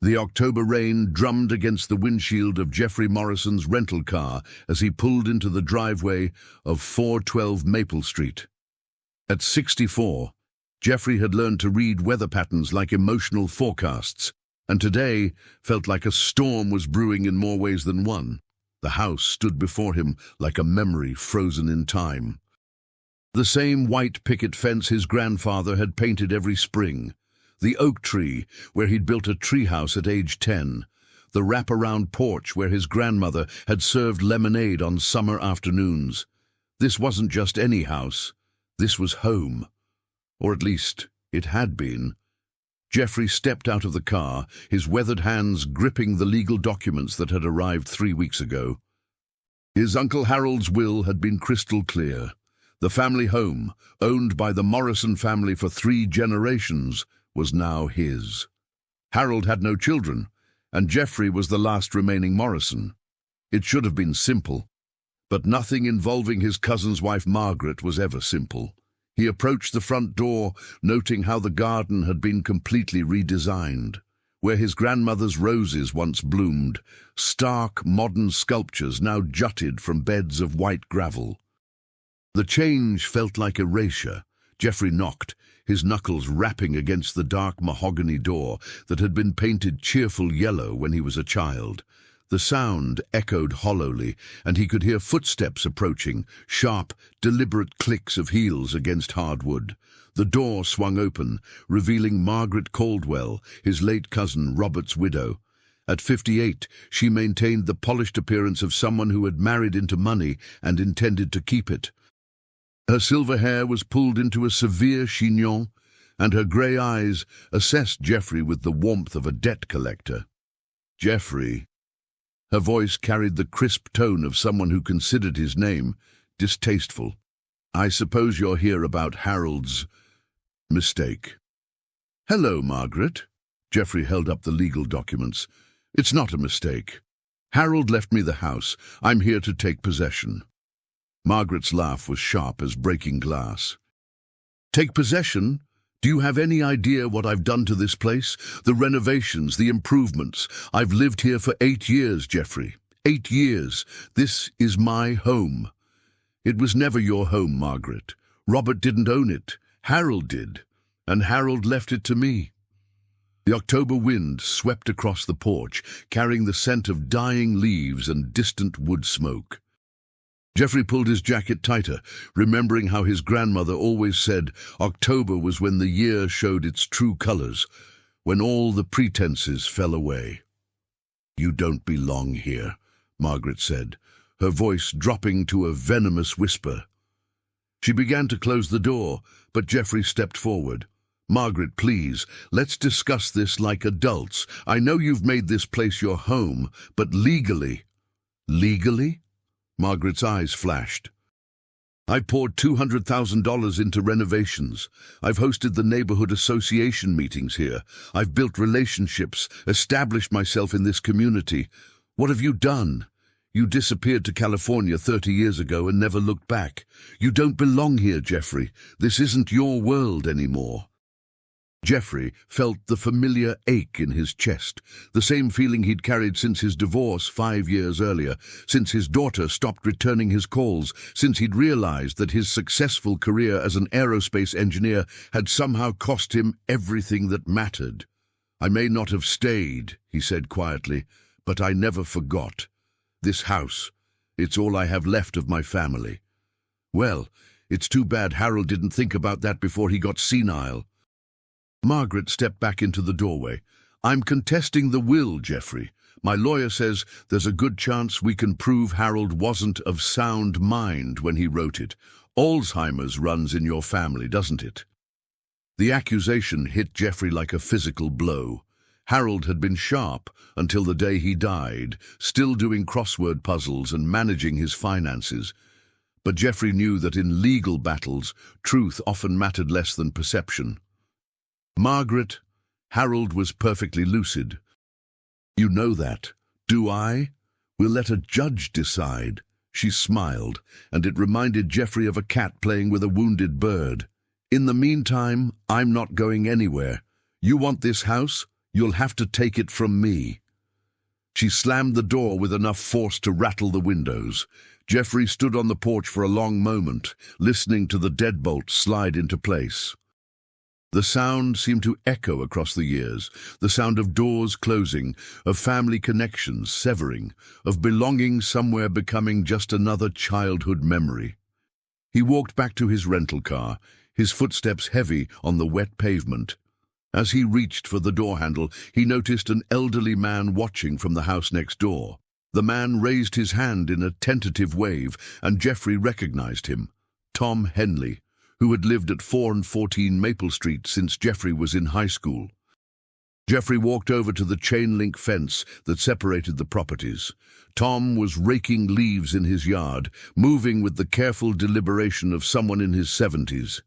The October rain drummed against the windshield of Jeffrey Morrison's rental car as he pulled into the driveway of 412 Maple Street. At 64, Jeffrey had learned to read weather patterns like emotional forecasts, and today felt like a storm was brewing in more ways than one. The house stood before him like a memory frozen in time. The same white picket fence his grandfather had painted every spring, the oak tree where he'd built a treehouse at age 10, the wraparound porch where his grandmother had served lemonade on summer afternoons. This wasn't just any house. This was home. Or at least, it had been. Jeffrey stepped out of the car, his weathered hands gripping the legal documents that had arrived 3 weeks ago. His Uncle Harold's will had been crystal clear. The family home, owned by the Morrison family for 3 generations, was now his. Harold had no children, and Jeffrey was the last remaining Morrison. It should have been simple, but nothing involving his cousin's wife Margaret was ever simple. He approached the front door, noting how the garden had been completely redesigned. Where his grandmother's roses once bloomed, stark modern sculptures now jutted from beds of white gravel. The change felt like erasure. Jeffrey knocked, his knuckles rapping against the dark mahogany door that had been painted cheerful yellow when he was a child. The sound echoed hollowly, and he could hear footsteps approaching, sharp, deliberate clicks of heels against hardwood. The door swung open, revealing Margaret Caldwell, his late cousin Robert's widow. At 58, she maintained the polished appearance of someone who had married into money and intended to keep it. Her silver hair was pulled into a severe chignon, and her grey eyes assessed Jeffrey with the warmth of a debt collector. Jeffrey. Her voice carried the crisp tone of someone who considered his name distasteful. I suppose you're here about Harold's mistake. Hello, Margaret. Jeffrey held up the legal documents. It's not a mistake. Harold left me the house. I'm here to take possession. Margaret's laugh was sharp as breaking glass. Take possession? Do you have any idea what I've done to this place? The renovations, the improvements. I've lived here for 8 years, Jeffrey. 8 years. This is my home. It was never your home, Margaret. Robert didn't own it. Harold did. And Harold left it to me. The October wind swept across the porch, carrying the scent of dying leaves and distant wood smoke. Jeffrey pulled his jacket tighter, remembering how his grandmother always said October was when the year showed its true colors, when all the pretenses fell away. You don't belong here, Margaret said, her voice dropping to a venomous whisper. She began to close the door, but Jeffrey stepped forward. Margaret, please, let's discuss this like adults. I know you've made this place your home, but legally. Legally? Margaret's eyes flashed. I poured $200,000 into renovations. I've hosted the neighborhood association meetings here. I've built relationships, established myself in this community. What have you done? You disappeared to California 30 years ago and never looked back. You don't belong here, Jeffrey. This isn't your world anymore. Jeffrey felt the familiar ache in his chest, the same feeling he'd carried since his divorce 5 years earlier, since his daughter stopped returning his calls, since he'd realized that his successful career as an aerospace engineer had somehow cost him everything that mattered. I may not have stayed, he said quietly, but I never forgot. This house, it's all I have left of my family. Well, it's too bad Harold didn't think about that before he got senile. Margaret stepped back into the doorway. I'm contesting the will, Jeffrey. My lawyer says there's a good chance we can prove Harold wasn't of sound mind when he wrote it. Alzheimer's runs in your family, doesn't it? The accusation hit Jeffrey like a physical blow. Harold had been sharp until the day he died, still doing crossword puzzles and managing his finances. But Jeffrey knew that in legal battles, truth often mattered less than perception. Margaret, Harold was perfectly lucid. You know that. Do I? We'll let a judge decide. She smiled, and it reminded Jeffrey of a cat playing with a wounded bird. In the meantime, I'm not going anywhere. You want this house? You'll have to take it from me." She slammed the door with enough force to rattle the windows. Jeffrey stood on the porch for a long moment, listening to the deadbolt slide into place. The sound seemed to echo across the years, the sound of doors closing, of family connections severing, of belonging somewhere becoming just another childhood memory. He walked back to his rental car, his footsteps heavy on the wet pavement. As he reached for the door handle, he noticed an elderly man watching from the house next door. The man raised his hand in a tentative wave, and Jeffrey recognized him. Tom Henley, who had lived at 4 and 14 Maple Street since Jeffrey was in high school. Jeffrey walked over to the chain-link fence that separated the properties. Tom was raking leaves in his yard, moving with the careful deliberation of someone in his 70s.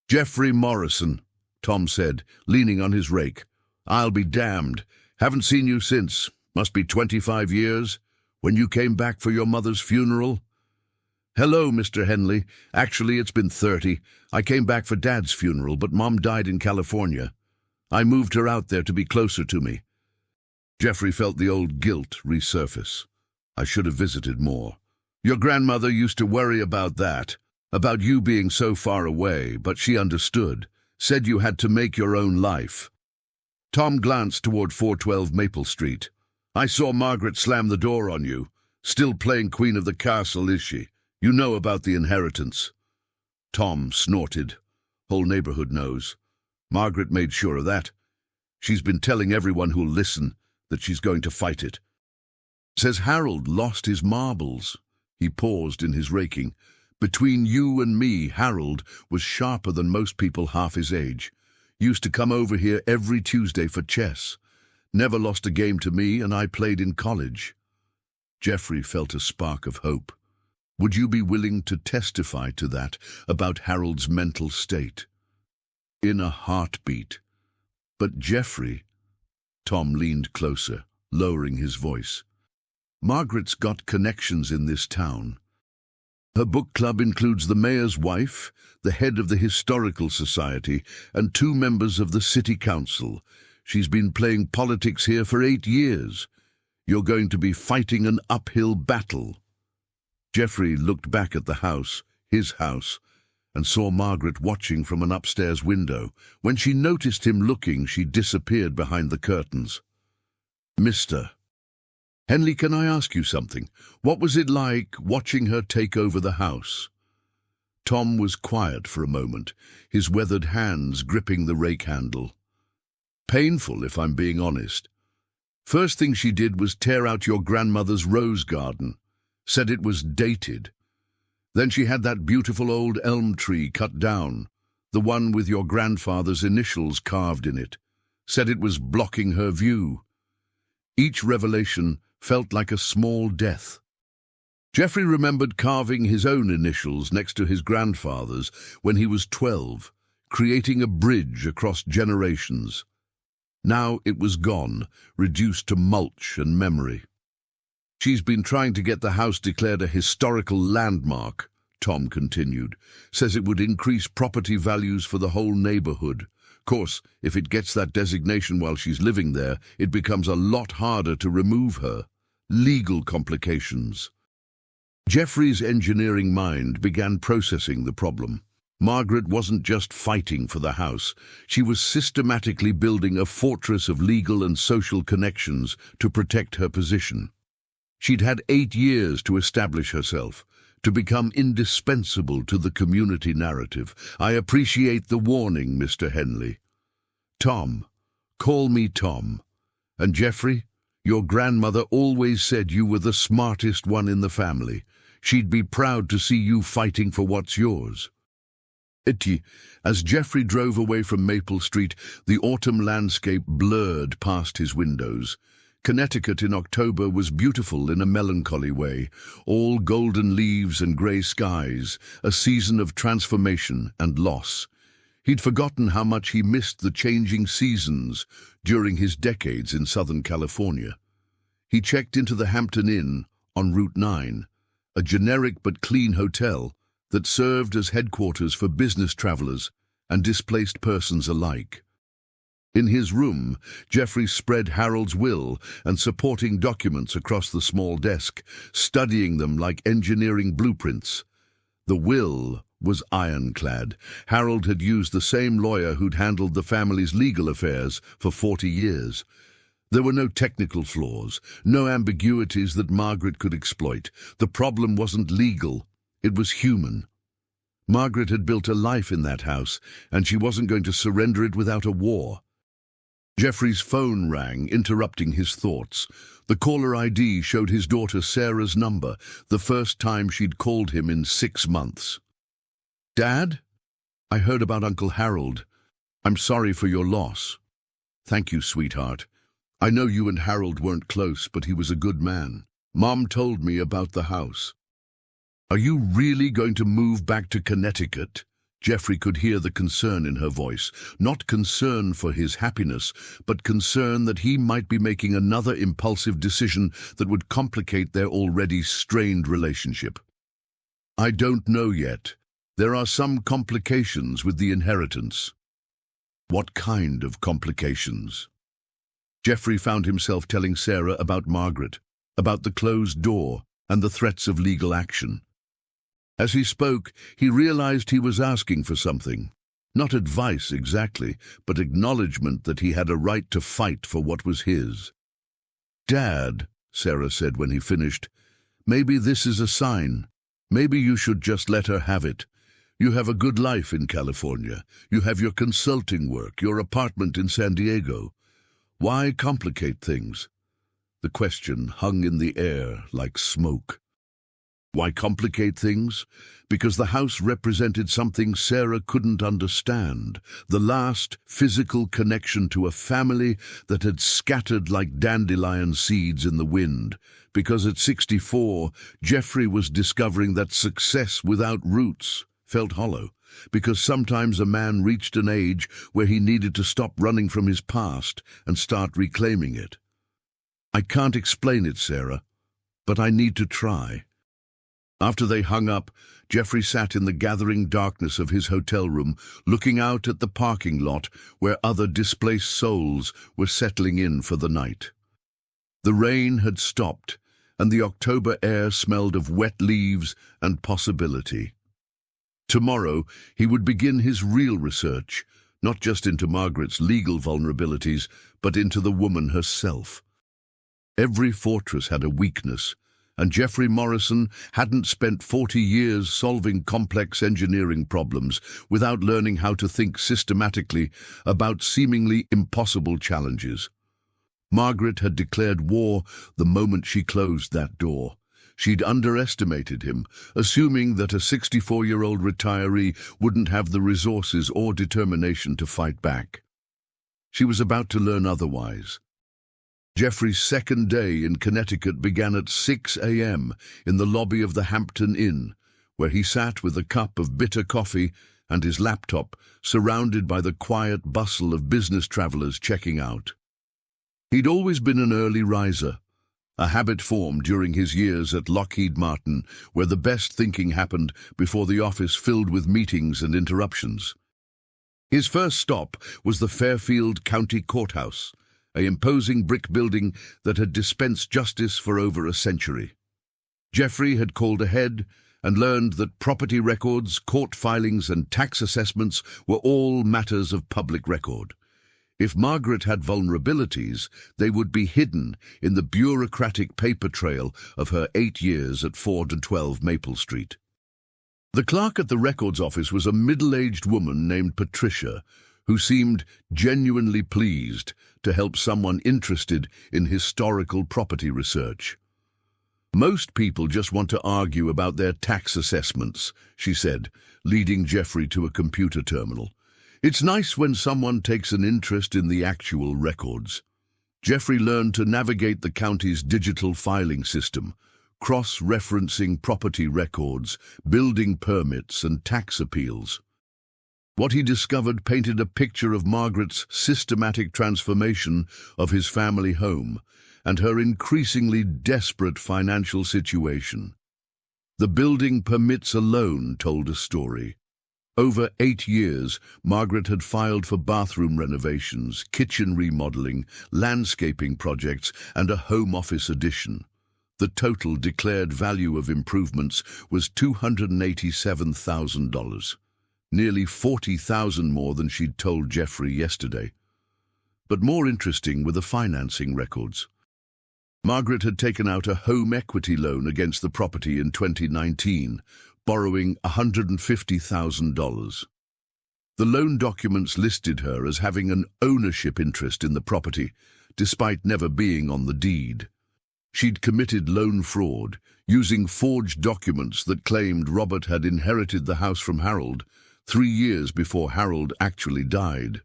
"Jeffrey Morrison," Tom said, leaning on his rake. "I'll be damned. Haven't seen you since. Must be 25 years. When you came back for your mother's funeral?" "Hello, Mr. Henley. Actually, it's been 30. I came back for Dad's funeral, but Mom died in California. I moved her out there to be closer to me." Jeffrey felt the old guilt resurface. "I should have visited more. Your grandmother used to worry about that, about you being so far away, but she understood, said you had to make your own life." Tom glanced toward 412 Maple Street. "I saw Margaret slam the door on you. Still playing Queen of the Castle, is she? You know about the inheritance." Tom snorted. "Whole neighborhood knows. Margaret made sure of that. She's been telling everyone who'll listen that she's going to fight it. Says Harold lost his marbles." He paused in his raking. "Between you and me, Harold was sharper than most people half his age. Used to come over here every Tuesday for chess. Never lost a game to me, and I played in college." Jeffrey felt a spark of hope. Would you be willing to testify to that, about Harold's mental state? In a heartbeat. "But Jeffrey," Tom leaned closer, lowering his voice, "Margaret's got connections in this town. Her book club includes the mayor's wife, the head of the Historical Society, and 2 members of the city council. She's been playing politics here for 8 years. You're going to be fighting an uphill battle." Jeffrey looked back at the house, his house, and saw Margaret watching from an upstairs window. When she noticed him looking, she disappeared behind the curtains. "Mr. Henley, can I ask you something? What was it like watching her take over the house?" Tom was quiet for a moment, his weathered hands gripping the rake handle. "Painful, if I'm being honest. First thing she did was tear out your grandmother's rose garden. Said it was dated. Then she had that beautiful old elm tree cut down, the one with your grandfather's initials carved in it. Said it was blocking her view. Each revelation felt like a small death. Jeffrey remembered carving his own initials next to his grandfather's when he was 12, creating a bridge across generations. Now it was gone, reduced to mulch and memory. "She's been trying to get the house declared a historical landmark," Tom continued. "Says it would increase property values for the whole neighborhood. Course, if it gets that designation while she's living there, it becomes a lot harder to remove her. Legal complications." Jeffrey's engineering mind began processing the problem. Margaret wasn't just fighting for the house. She was systematically building a fortress of legal and social connections to protect her position. She'd had 8 years to establish herself, to become indispensable to the community narrative. "I appreciate the warning, Mr. Henley." "Tom. Call me Tom. And Jeffrey, your grandmother always said you were the smartest one in the family. She'd be proud to see you fighting for what's yours." As Jeffrey drove away from Maple Street, the autumn landscape blurred past his windows. Connecticut in October was beautiful in a melancholy way, all golden leaves and grey skies, a season of transformation and loss. He'd forgotten how much he missed the changing seasons during his decades in Southern California. He checked into the Hampton Inn on Route 9, a generic but clean hotel that served as headquarters for business travelers and displaced persons alike. In his room, Geoffrey spread Harold's will and supporting documents across the small desk, studying them like engineering blueprints. The will was ironclad. Harold had used the same lawyer who'd handled the family's legal affairs for 40 years. There were no technical flaws, no ambiguities that Margaret could exploit. The problem wasn't legal, it was human. Margaret had built a life in that house, and she wasn't going to surrender it without a war. Geoffrey's phone rang, interrupting his thoughts. The caller ID showed his daughter Sarah's number, the first time she'd called him in 6 months. "Dad? I heard about Uncle Harold. I'm sorry for your loss." "Thank you, sweetheart. I know you and Harold weren't close, but he was a good man. Mom told me about the house." "Are you really going to move back to Connecticut?" Geoffrey could hear the concern in her voice, not concern for his happiness, but concern that he might be making another impulsive decision that would complicate their already strained relationship. "I don't know yet. There are some complications with the inheritance." "What kind of complications?" Geoffrey found himself telling Sarah about Margaret, about the closed door and the threats of legal action. As he spoke, he realized he was asking for something. Not advice exactly, but acknowledgement that he had a right to fight for what was his. "Dad," Sarah said when he finished, "maybe this is a sign. Maybe you should just let her have it. You have a good life in California. You have your consulting work, your apartment in San Diego. Why complicate things?" The question hung in the air like smoke. Why complicate things? Because the house represented something Sarah couldn't understand, the last physical connection to a family that had scattered like dandelion seeds in the wind. Because at 64, Geoffrey was discovering that success without roots felt hollow. Because sometimes a man reached an age where he needed to stop running from his past and start reclaiming it. "I can't explain it, Sarah, but I need to try." After they hung up, Geoffrey sat in the gathering darkness of his hotel room, looking out at the parking lot where other displaced souls were settling in for the night. The rain had stopped, and the October air smelled of wet leaves and possibility. Tomorrow, he would begin his real research, not just into Margaret's legal vulnerabilities, but into the woman herself. Every fortress had a weakness, and Geoffrey Morrison hadn't spent 40 years solving complex engineering problems without learning how to think systematically about seemingly impossible challenges. Margaret had declared war the moment she closed that door. She'd underestimated him, assuming that a 64-year-old retiree wouldn't have the resources or determination to fight back. She was about to learn otherwise. Geoffrey's second day in Connecticut began at 6 a.m. in the lobby of the Hampton Inn, where he sat with a cup of bitter coffee and his laptop, surrounded by the quiet bustle of business travelers checking out. He'd always been an early riser, a habit formed during his years at Lockheed Martin, where the best thinking happened before the office filled with meetings and interruptions. His first stop was the Fairfield County Courthouse, an imposing brick building that had dispensed justice for over a century. Geoffrey had called ahead and learned that property records, court filings, and tax assessments were all matters of public record. If Margaret had vulnerabilities, they would be hidden in the bureaucratic paper trail of her 8 years at 412 Maple Street. The clerk at the records office was a middle-aged woman named Patricia, who seemed genuinely pleased to help someone interested in historical property research. "Most people just want to argue about their tax assessments," she said, leading Geoffrey to a computer terminal. "It's nice when someone takes an interest in the actual records." Geoffrey learned to navigate the county's digital filing system, cross-referencing property records, building permits, and tax appeals. What he discovered painted a picture of Margaret's systematic transformation of his family home and her increasingly desperate financial situation. The building permits alone told a story. Over 8 years, Margaret had filed for bathroom renovations, kitchen remodeling, landscaping projects, and a home office addition. The total declared value of improvements was $287,000, nearly $40,000 more than she'd told Jeffrey yesterday. But more interesting were the financing records. Margaret had taken out a home equity loan against the property in 2019, borrowing $150,000. The loan documents listed her as having an ownership interest in the property, despite never being on the deed. She'd committed loan fraud, using forged documents that claimed Robert had inherited the house from Harold 3 years before Harold actually died.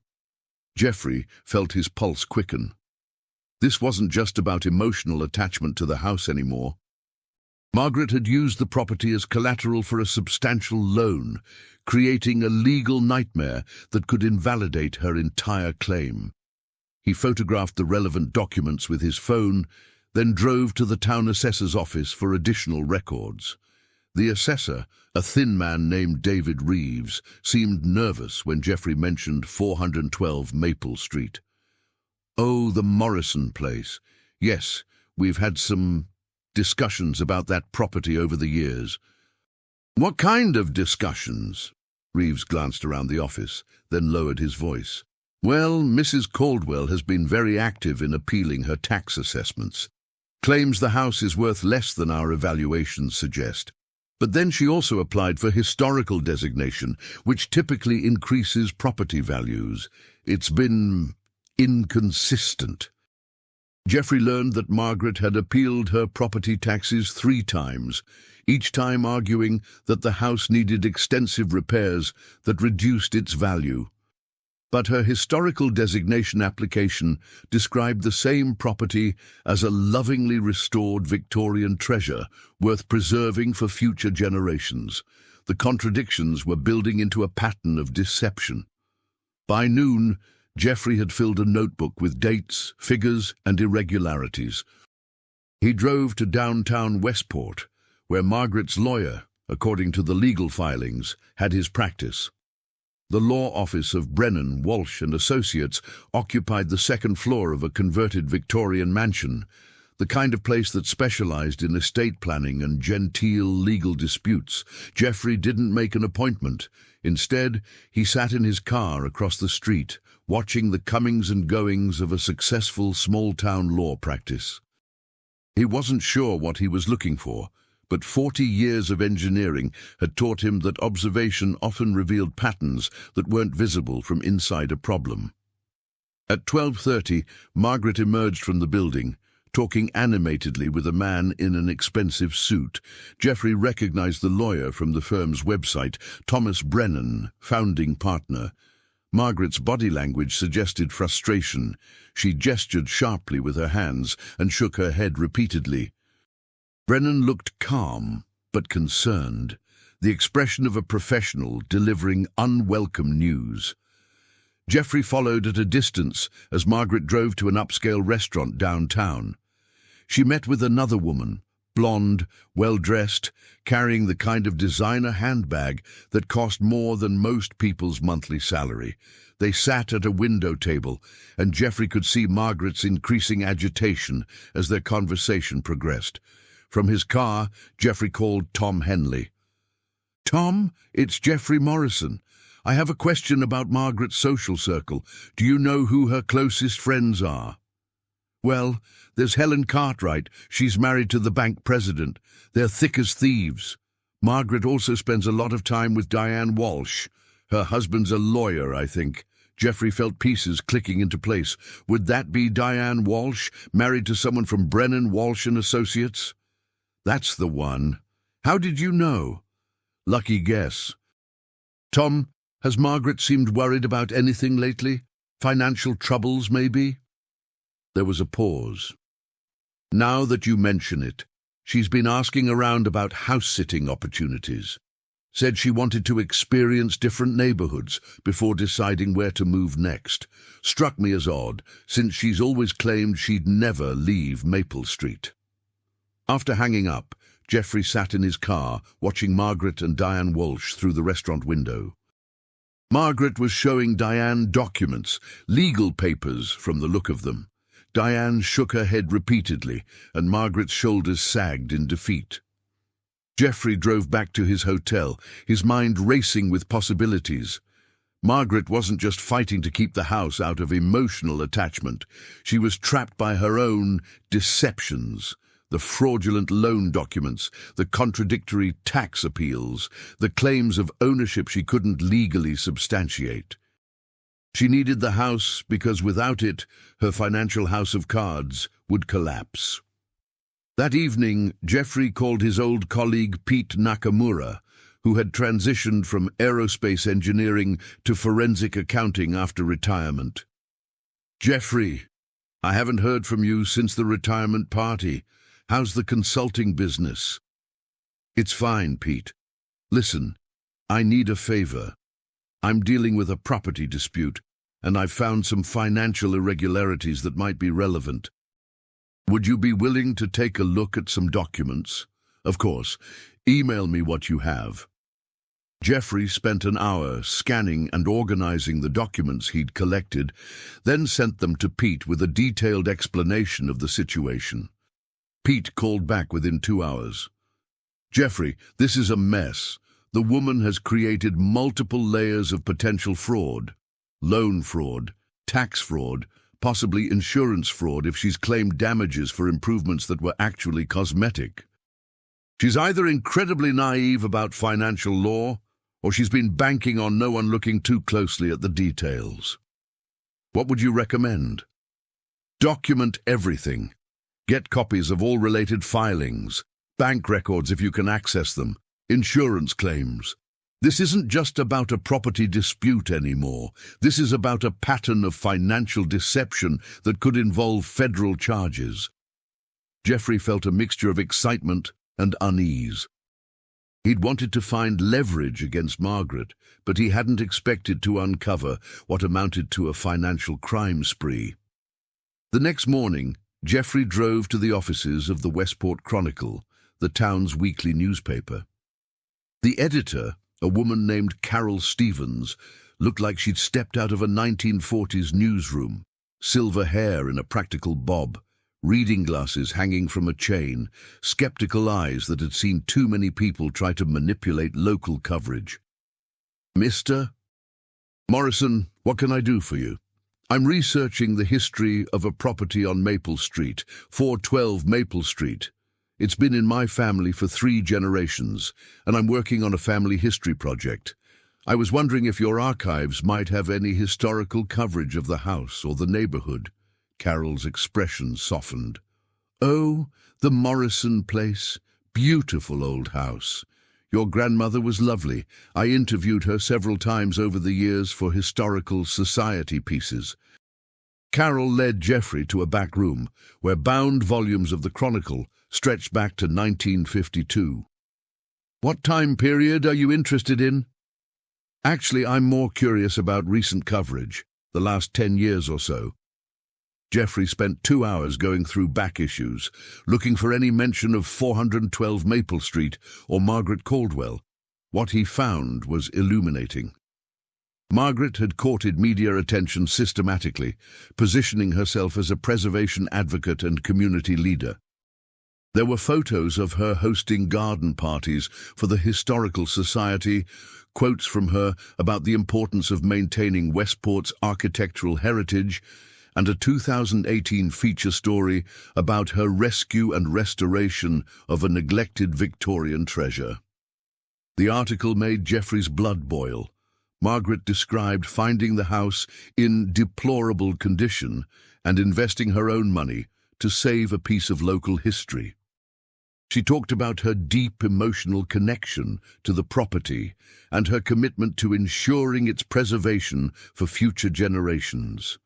Jeffrey felt his pulse quicken. This wasn't just about emotional attachment to the house anymore. Margaret had used the property as collateral for a substantial loan, creating a legal nightmare that could invalidate her entire claim. He photographed the relevant documents with his phone, then drove to the town assessor's office for additional records. The assessor, a thin man named David Reeves, seemed nervous when Jeffrey mentioned 412 Maple Street. "Oh, the Morrison place. Yes, we've had some discussions about that property over the years." "What kind of discussions?" Reeves glanced around the office, then lowered his voice. "Well, Mrs. Caldwell has been very active in appealing her tax assessments. Claims the house is worth less than our evaluations suggest. But then she also applied for historical designation, which typically increases property values. It's been inconsistent." Jeffrey learned that Margaret had appealed her property taxes 3 times, each time arguing that the house needed extensive repairs that reduced its value. But her historical designation application described the same property as a lovingly restored Victorian treasure worth preserving for future generations. The contradictions were building into a pattern of deception. By noon, Jeffrey had filled a notebook with dates, figures, and irregularities. He drove to downtown Westport, where Margaret's lawyer, according to the legal filings, had his practice. The law office of Brennan, Walsh and Associates occupied the 2nd floor of a converted Victorian mansion, the kind of place that specialized in estate planning and genteel legal disputes. Jeffrey didn't make an appointment. Instead, he sat in his car across the street, watching the comings and goings of a successful small-town law practice. He wasn't sure what he was looking for, but 40 years of engineering had taught him that observation often revealed patterns that weren't visible from inside a problem. At 12:30, Margaret emerged from the building, talking animatedly with a man in an expensive suit. Jeffrey recognized the lawyer from the firm's website, Thomas Brennan, founding partner. Margaret's body language suggested frustration. She gestured sharply with her hands and shook her head repeatedly. Brennan looked calm, but concerned, the expression of a professional delivering unwelcome news. Jeffrey followed at a distance as Margaret drove to an upscale restaurant downtown. She met with another woman, blonde, well-dressed, carrying the kind of designer handbag that cost more than most people's monthly salary. They sat at a window table, and Jeffrey could see Margaret's increasing agitation as their conversation progressed. From his car, Jeffrey called Tom Henley. "Tom, it's Jeffrey Morrison. I have a question about Margaret's social circle. Do you know who her closest friends are?" "Well, there's Helen Cartwright. She's married to the bank president. They're thick as thieves. Margaret also spends a lot of time with Diane Walsh. Her husband's a lawyer, I think." Jeffrey felt pieces clicking into place. Would that be Diane Walsh, married to someone from Brennan, Walsh and Associates? "That's the one. How did you know?" "Lucky guess." "Tom, has Margaret seemed worried about anything lately? Financial troubles, maybe?" There was a pause. "Now that you mention it, she's been asking around about house-sitting opportunities. Said she wanted to experience different neighborhoods before deciding where to move next. Struck me as odd, since she's always claimed she'd never leave Maple Street." After hanging up, Jeffrey sat in his car, watching Margaret and Diane Walsh through the restaurant window. Margaret was showing Diane documents, legal papers from the look of them. Diane shook her head repeatedly, and Margaret's shoulders sagged in defeat. Geoffrey drove back to his hotel, his mind racing with possibilities. Margaret wasn't just fighting to keep the house out of emotional attachment. She was trapped by her own deceptions. The fraudulent loan documents, the contradictory tax appeals, the claims of ownership she couldn't legally substantiate. She needed the house because without it, her financial house of cards would collapse. That evening, Geoffrey called his old colleague Pete Nakamura, who had transitioned from aerospace engineering to forensic accounting after retirement. "Geoffrey, I haven't heard from you since the retirement party. How's the consulting business?" "It's fine, Pete. Listen, I need a favor. I'm dealing with a property dispute, and I've found some financial irregularities that might be relevant. Would you be willing to take a look at some documents? Of course, email me what you have." Geoffrey spent an hour scanning and organizing the documents he'd collected, then sent them to Pete with a detailed explanation of the situation. Pete called back within 2 hours. "Geoffrey, this is a mess. The woman has created multiple layers of potential fraud. Loan fraud, tax fraud, possibly insurance fraud if she's claimed damages for improvements that were actually cosmetic. She's either incredibly naive about financial law, or she's been banking on no one looking too closely at the details. What would you recommend? Document everything. Get copies of all related filings, bank records if you can access them, insurance claims. This isn't just about a property dispute anymore. This is about a pattern of financial deception that could involve federal charges." Geoffrey felt a mixture of excitement and unease. He'd wanted to find leverage against Margaret, but he hadn't expected to uncover what amounted to a financial crime spree. The next morning, Geoffrey drove to the offices of the Westport Chronicle, the town's weekly newspaper. The editor, a woman named Carol Stevens, looked like she'd stepped out of a 1940s newsroom, silver hair in a practical bob, reading glasses hanging from a chain, skeptical eyes that had seen too many people try to manipulate local coverage. "Mr. Morrison, what can I do for you? I'm researching the history of a property on Maple Street, 412 Maple Street. It's been in my family for 3 generations, and I'm working on a family history project. I was wondering if your archives might have any historical coverage of the house or the neighborhood." Carol's expression softened. "Oh, the Morrison place. Beautiful old house. Your grandmother was lovely. I interviewed her several times over the years for historical society pieces." Carol led Geoffrey to a back room, where bound volumes of the Chronicle stretched back to 1952. "What time period are you interested in?" "Actually, I'm more curious about recent coverage, the last 10 years or so." Geoffrey spent 2 hours going through back issues, looking for any mention of 412 Maple Street or Margaret Caldwell. What he found was illuminating. Margaret had courted media attention systematically, positioning herself as a preservation advocate and community leader. There were photos of her hosting garden parties for the Historical Society, quotes from her about the importance of maintaining Westport's architectural heritage, and a 2018 feature story about her rescue and restoration of a neglected Victorian treasure. The article made Geoffrey's blood boil. Margaret described finding the house in deplorable condition and investing her own money to save a piece of local history. She talked about her deep emotional connection to the property and her commitment to ensuring its preservation for future generations.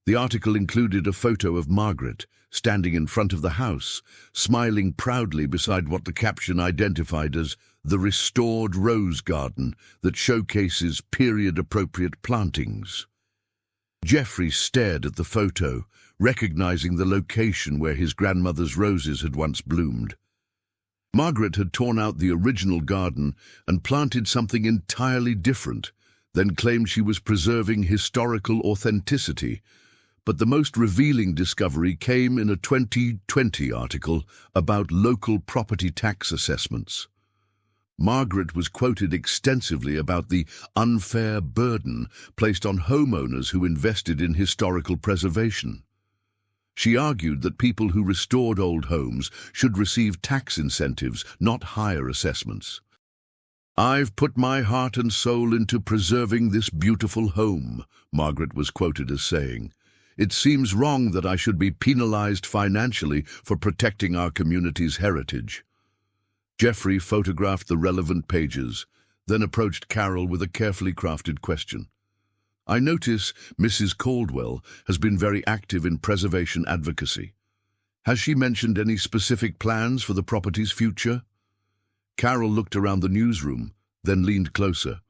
The article included a photo of Margaret standing in front of the house, smiling proudly beside what the caption identified as the restored rose garden that showcases period-appropriate plantings. Geoffrey stared at the photo, recognizing the location where his grandmother's roses had once bloomed. Margaret had torn out the original garden and planted something entirely different. then claimed she was preserving historical authenticity. But the most revealing discovery came in a 2020 article about local property tax assessments. Margaret was quoted extensively about the unfair burden placed on homeowners who invested in historical preservation. She argued that people who restored old homes should receive tax incentives, not higher assessments. "I've put my heart and soul into preserving this beautiful home," Margaret was quoted as saying. "It seems wrong that I should be penalized financially for protecting our community's heritage." Jeffrey photographed the relevant pages, then approached Carol with a carefully crafted question. "I notice Mrs. Caldwell has been very active in preservation advocacy. Has she mentioned any specific plans for the property's future?" Carol looked around the newsroom, then leaned closer.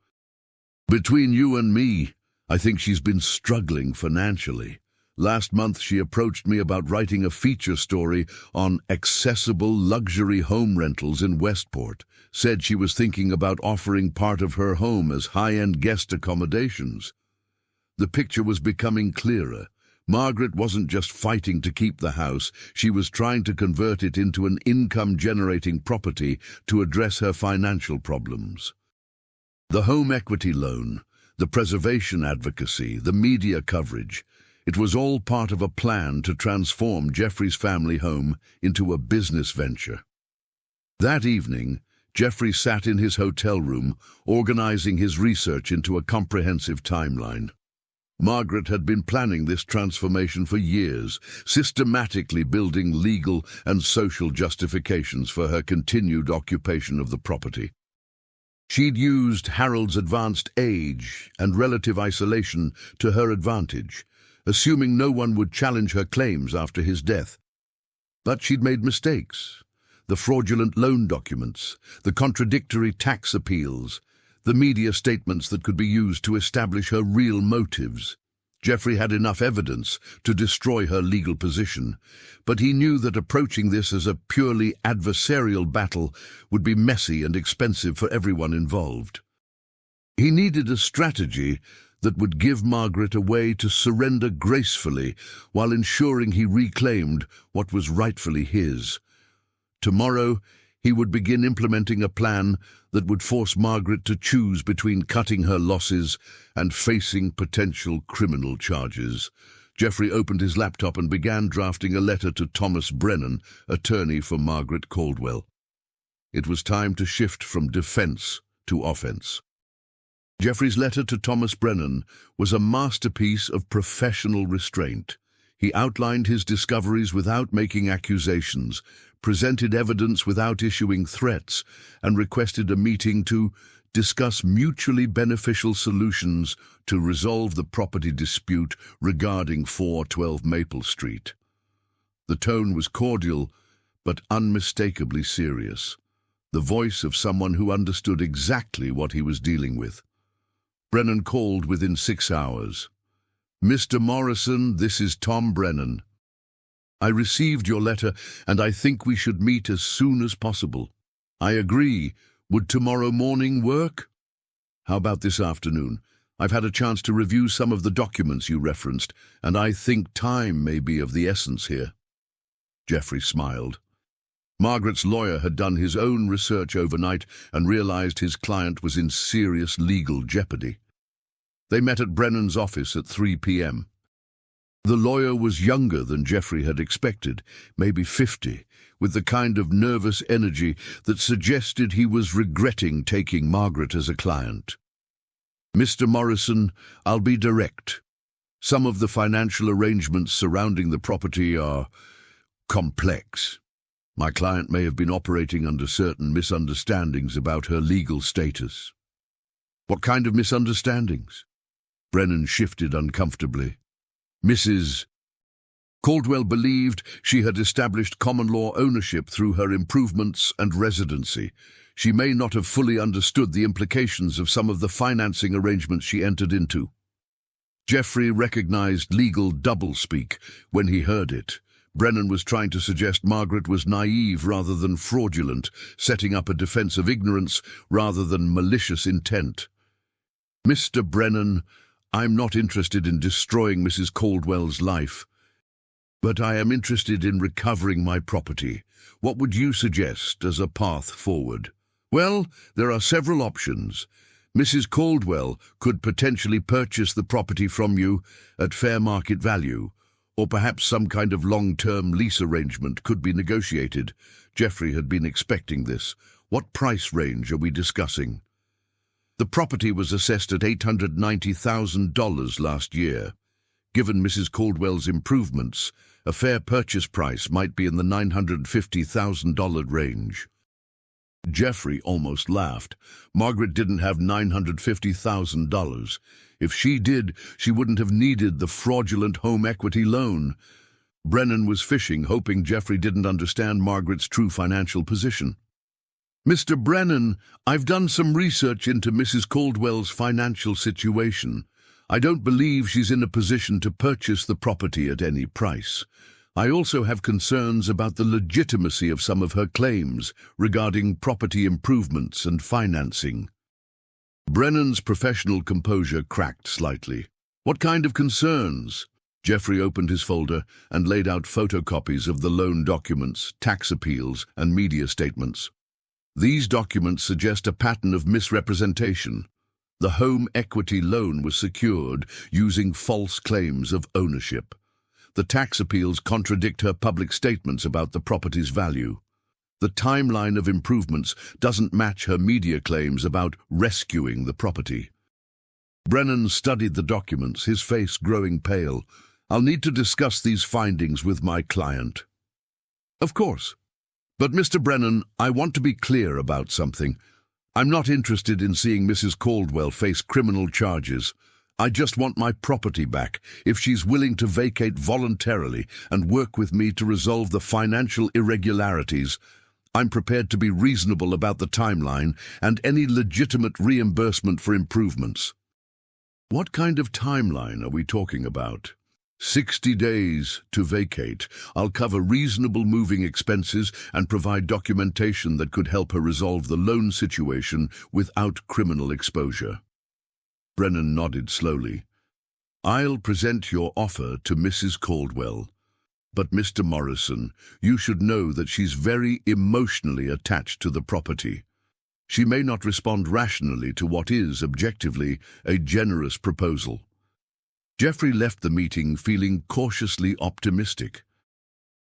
"Between you and me, I think she's been struggling financially. Last month she approached me about writing a feature story on accessible luxury home rentals in Westport, said she was thinking about offering part of her home as high-end guest accommodations." The picture was becoming clearer. Margaret wasn't just fighting to keep the house, she was trying to convert it into an income-generating property to address her financial problems. The home equity loan, the preservation advocacy, the media coverage, it was all part of a plan to transform Jeffrey's family home into a business venture. That evening, Jeffrey sat in his hotel room, organizing his research into a comprehensive timeline. Margaret had been planning this transformation for years, systematically building legal and social justifications for her continued occupation of the property. She'd used Harold's advanced age and relative isolation to her advantage, assuming no one would challenge her claims after his death. But she'd made mistakes. The fraudulent loan documents, the contradictory tax appeals, the media statements that could be used to establish her real motives. Jeffrey had enough evidence to destroy her legal position, but he knew that approaching this as a purely adversarial battle would be messy and expensive for everyone involved. He needed a strategy that would give Margaret a way to surrender gracefully while ensuring he reclaimed what was rightfully his. Tomorrow, he would begin implementing a plan that would force Margaret to choose between cutting her losses and facing potential criminal charges. Jeffrey opened his laptop and began drafting a letter to Thomas Brennan, attorney for Margaret Caldwell. It was time to shift from defense to offense. Jeffrey's letter to Thomas Brennan was a masterpiece of professional restraint. He outlined his discoveries without making accusations, presented evidence without issuing threats, and requested a meeting to discuss mutually beneficial solutions to resolve the property dispute regarding 412 Maple Street. The tone was cordial, but unmistakably serious, the voice of someone who understood exactly what he was dealing with. Brennan called within 6 hours. "Mr. Morrison, this is Tom Brennan. I received your letter, and I think we should meet as soon as possible. I agree. Would tomorrow morning work? How about this afternoon? I've had a chance to review some of the documents you referenced, and I think time may be of the essence here." Jeffrey smiled. Margaret's lawyer had done his own research overnight and realized his client was in serious legal jeopardy. They met at Brennan's office at 3 p.m. The lawyer was younger than Jeffrey had expected, maybe 50, with the kind of nervous energy that suggested he was regretting taking Margaret as a client. "Mr. Morrison, I'll be direct. Some of the financial arrangements surrounding the property are complex. My client may have been operating under certain misunderstandings about her legal status." "What kind of misunderstandings?" Brennan shifted uncomfortably. Mrs. Caldwell believed she had established common law ownership through her improvements and residency. She may not have fully understood the implications of some of the financing arrangements she entered into. Jeffrey recognized legal doublespeak when he heard it. Brennan was trying to suggest Margaret was naive rather than fraudulent, setting up a defense of ignorance rather than malicious intent. Mr. Brennan, I'm not interested in destroying Mrs. Caldwell's life, but I am interested in recovering my property. What would you suggest as a path forward? Well, there are several options. Mrs. Caldwell could potentially purchase the property from you at fair market value, or perhaps some kind of long-term lease arrangement could be negotiated. Jeffrey had been expecting this. What price range are we discussing? The property was assessed at $890,000 last year. Given Mrs. Caldwell's improvements, a fair purchase price might be in the $950,000 range. Jeffrey almost laughed. Margaret didn't have $950,000. If she did, she wouldn't have needed the fraudulent home equity loan. Brennan was fishing, hoping Jeffrey didn't understand Margaret's true financial position. Mr. Brennan, I've done some research into Mrs. Caldwell's financial situation. I don't believe she's in a position to purchase the property at any price. I also have concerns about the legitimacy of some of her claims regarding property improvements and financing. Brennan's professional composure cracked slightly. What kind of concerns? Jeffrey opened his folder and laid out photocopies of the loan documents, tax appeals, and media statements. These documents suggest a pattern of misrepresentation. The home equity loan was secured using false claims of ownership. The tax appeals contradict her public statements about the property's value. The timeline of improvements doesn't match her media claims about rescuing the property. Brennan studied the documents, his face growing pale. I'll need to discuss these findings with my client. Of course. But Mr. Brennan, I want to be clear about something. I'm not interested in seeing Mrs. Caldwell face criminal charges. I just want my property back if she's willing to vacate voluntarily and work with me to resolve the financial irregularities. I'm prepared to be reasonable about the timeline and any legitimate reimbursement for improvements. What kind of timeline are we talking about? 60 days to vacate. I'll cover reasonable moving expenses and provide documentation that could help her resolve the loan situation without criminal exposure. Brennan nodded slowly. I'll present your offer to Mrs. Caldwell. But Mr. Morrison, you should know that she's very emotionally attached to the property. She may not respond rationally to what is, objectively, a generous proposal. Jeffrey left the meeting feeling cautiously optimistic.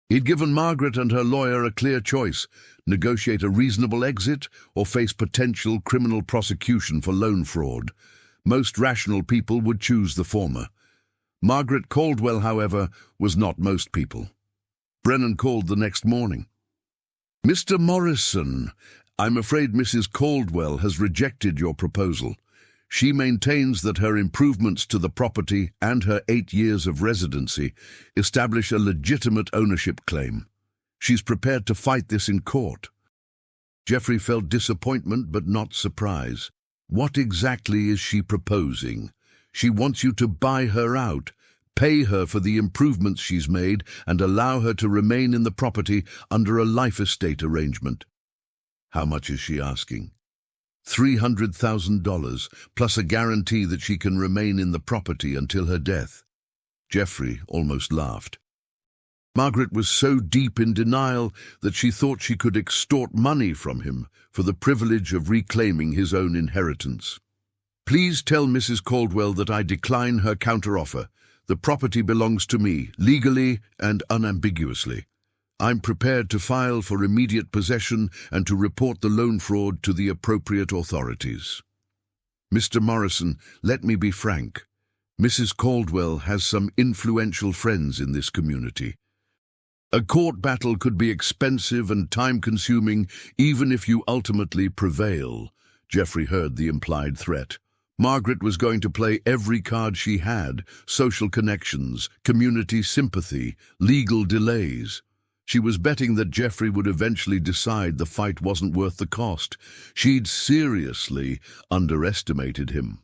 He'd given Margaret and her lawyer a clear choice: negotiate a reasonable exit or face potential criminal prosecution for loan fraud. Most rational people would choose the former. Margaret Caldwell, however, was not most people. Brennan called the next morning. Mr. Morrison, I'm afraid Mrs. Caldwell has rejected your proposal. She maintains that her improvements to the property and her 8 years of residency establish a legitimate ownership claim. She's prepared to fight this in court. Jeffrey felt disappointment but not surprise. What exactly is she proposing? She wants you to buy her out, pay her for the improvements she's made, and allow her to remain in the property under a life estate arrangement. How much is she asking? $300,000, plus a guarantee that she can remain in the property until her death. Jeffrey almost laughed. Margaret was so deep in denial that she thought she could extort money from him for the privilege of reclaiming his own inheritance. Please tell Mrs. Caldwell that I decline her counteroffer. The property belongs to me, legally and unambiguously. I'm prepared to file for immediate possession and to report the loan fraud to the appropriate authorities. Mr. Morrison, let me be frank. Mrs. Caldwell has some influential friends in this community. A court battle could be expensive and time-consuming even if you ultimately prevail. Jeffrey heard the implied threat. Margaret was going to play every card she had: social connections, community sympathy, legal delays. She was betting that Jeffrey would eventually decide the fight wasn't worth the cost. She'd seriously underestimated him.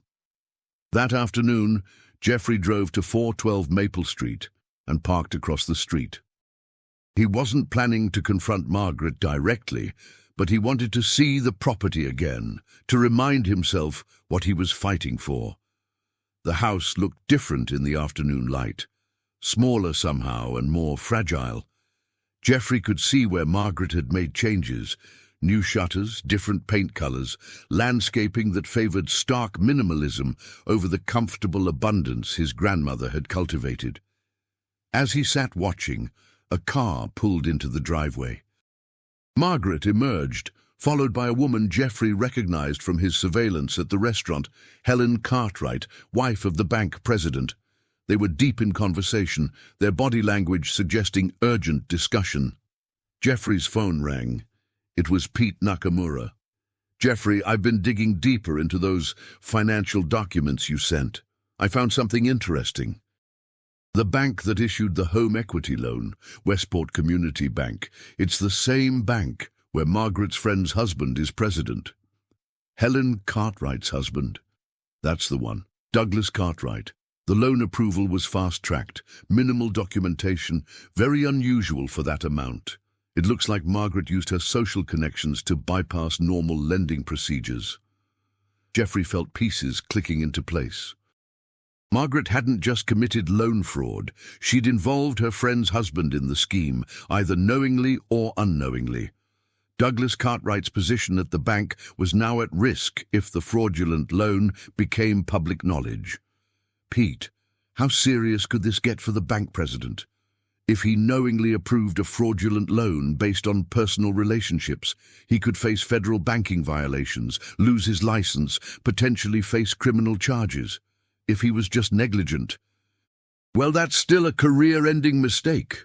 That afternoon, Jeffrey drove to 412 Maple Street and parked across the street. He wasn't planning to confront Margaret directly, but he wanted to see the property again, to remind himself what he was fighting for. The house looked different in the afternoon light, smaller somehow and more fragile. Geoffrey could see where Margaret had made changes, new shutters, different paint colors, landscaping that favored stark minimalism over the comfortable abundance his grandmother had cultivated. As he sat watching, a car pulled into the driveway. Margaret emerged, followed by a woman Geoffrey recognized from his surveillance at the restaurant, Helen Cartwright, wife of the bank president. They were deep in conversation, their body language suggesting urgent discussion. Geoffrey's phone rang. It was Pete Nakamura. "Geoffrey, I've been digging deeper into those financial documents you sent. I found something interesting. The bank that issued the home equity loan, Westport Community Bank, it's the same bank where Margaret's friend's husband is president." Helen Cartwright's husband. That's the one. Douglas Cartwright. The loan approval was fast-tracked, minimal documentation, very unusual for that amount. It looks like Margaret used her social connections to bypass normal lending procedures. Geoffrey felt pieces clicking into place. Margaret hadn't just committed loan fraud, she'd involved her friend's husband in the scheme, either knowingly or unknowingly. Douglas Cartwright's position at the bank was now at risk if the fraudulent loan became public knowledge. Pete, how serious could this get for the bank president? If he knowingly approved a fraudulent loan based on personal relationships, he could face federal banking violations, lose his license, potentially face criminal charges. If he was just negligent, well, that's still a career-ending mistake.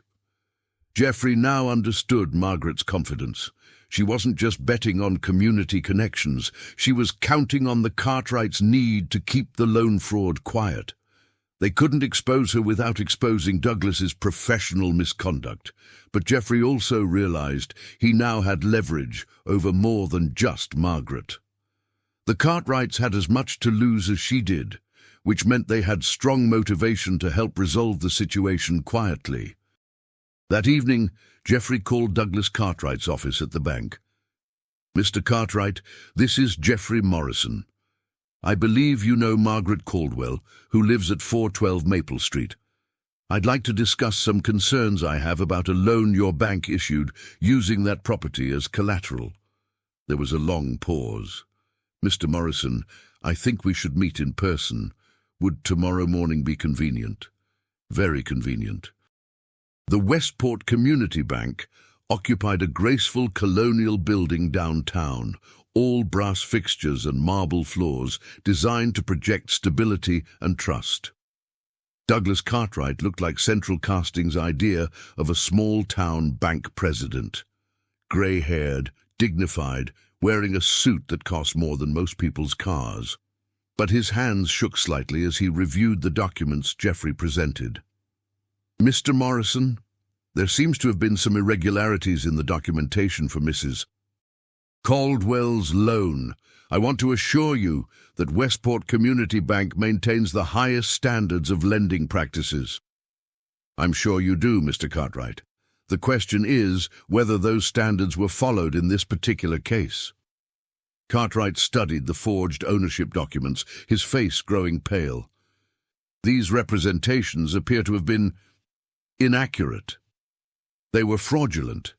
Geoffrey now understood Margaret's confidence. She wasn't just betting on community connections, she was counting on the Cartwrights' need to keep the loan fraud quiet. They couldn't expose her without exposing Douglas's professional misconduct, but Geoffrey also realized he now had leverage over more than just Margaret. The Cartwrights had as much to lose as she did, which meant they had strong motivation to help resolve the situation quietly. That evening, Geoffrey called Douglas Cartwright's office at the bank. "Mr. Cartwright, this is Geoffrey Morrison. I believe you know Margaret Caldwell, who lives at 412 Maple Street. I'd like to discuss some concerns I have about a loan your bank issued using that property as collateral." There was a long pause. "Mr. Morrison, I think we should meet in person. Would tomorrow morning be convenient?" "Very convenient." The Westport Community Bank occupied a graceful colonial building downtown, all brass fixtures and marble floors designed to project stability and trust. Douglas Cartwright looked like Central Casting's idea of a small-town bank president. Grey-haired, dignified, wearing a suit that cost more than most people's cars. But his hands shook slightly as he reviewed the documents Geoffrey presented. "Mr. Morrison, there seems to have been some irregularities in the documentation for Mrs. Caldwell's loan. I want to assure you that Westport Community Bank maintains the highest standards of lending practices." "I'm sure you do, Mr. Cartwright. The question is whether those standards were followed in this particular case." Cartwright studied the forged ownership documents, his face growing pale. "These representations appear to have been inaccurate. They were fraudulent.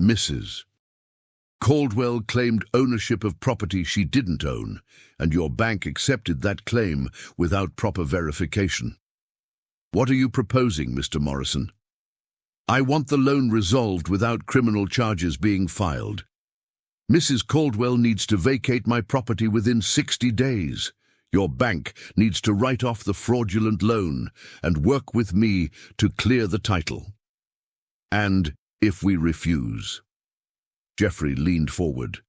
Mrs. Caldwell claimed ownership of property she didn't own, and your bank accepted that claim without proper verification. What are you proposing, Mr. Morrison?" "I want the loan resolved without criminal charges being filed. Mrs. Caldwell needs to vacate my property within 60 days. Your bank needs to write off the fraudulent loan and work with me to clear the title. And if we refuse..." Geoffrey leaned forward.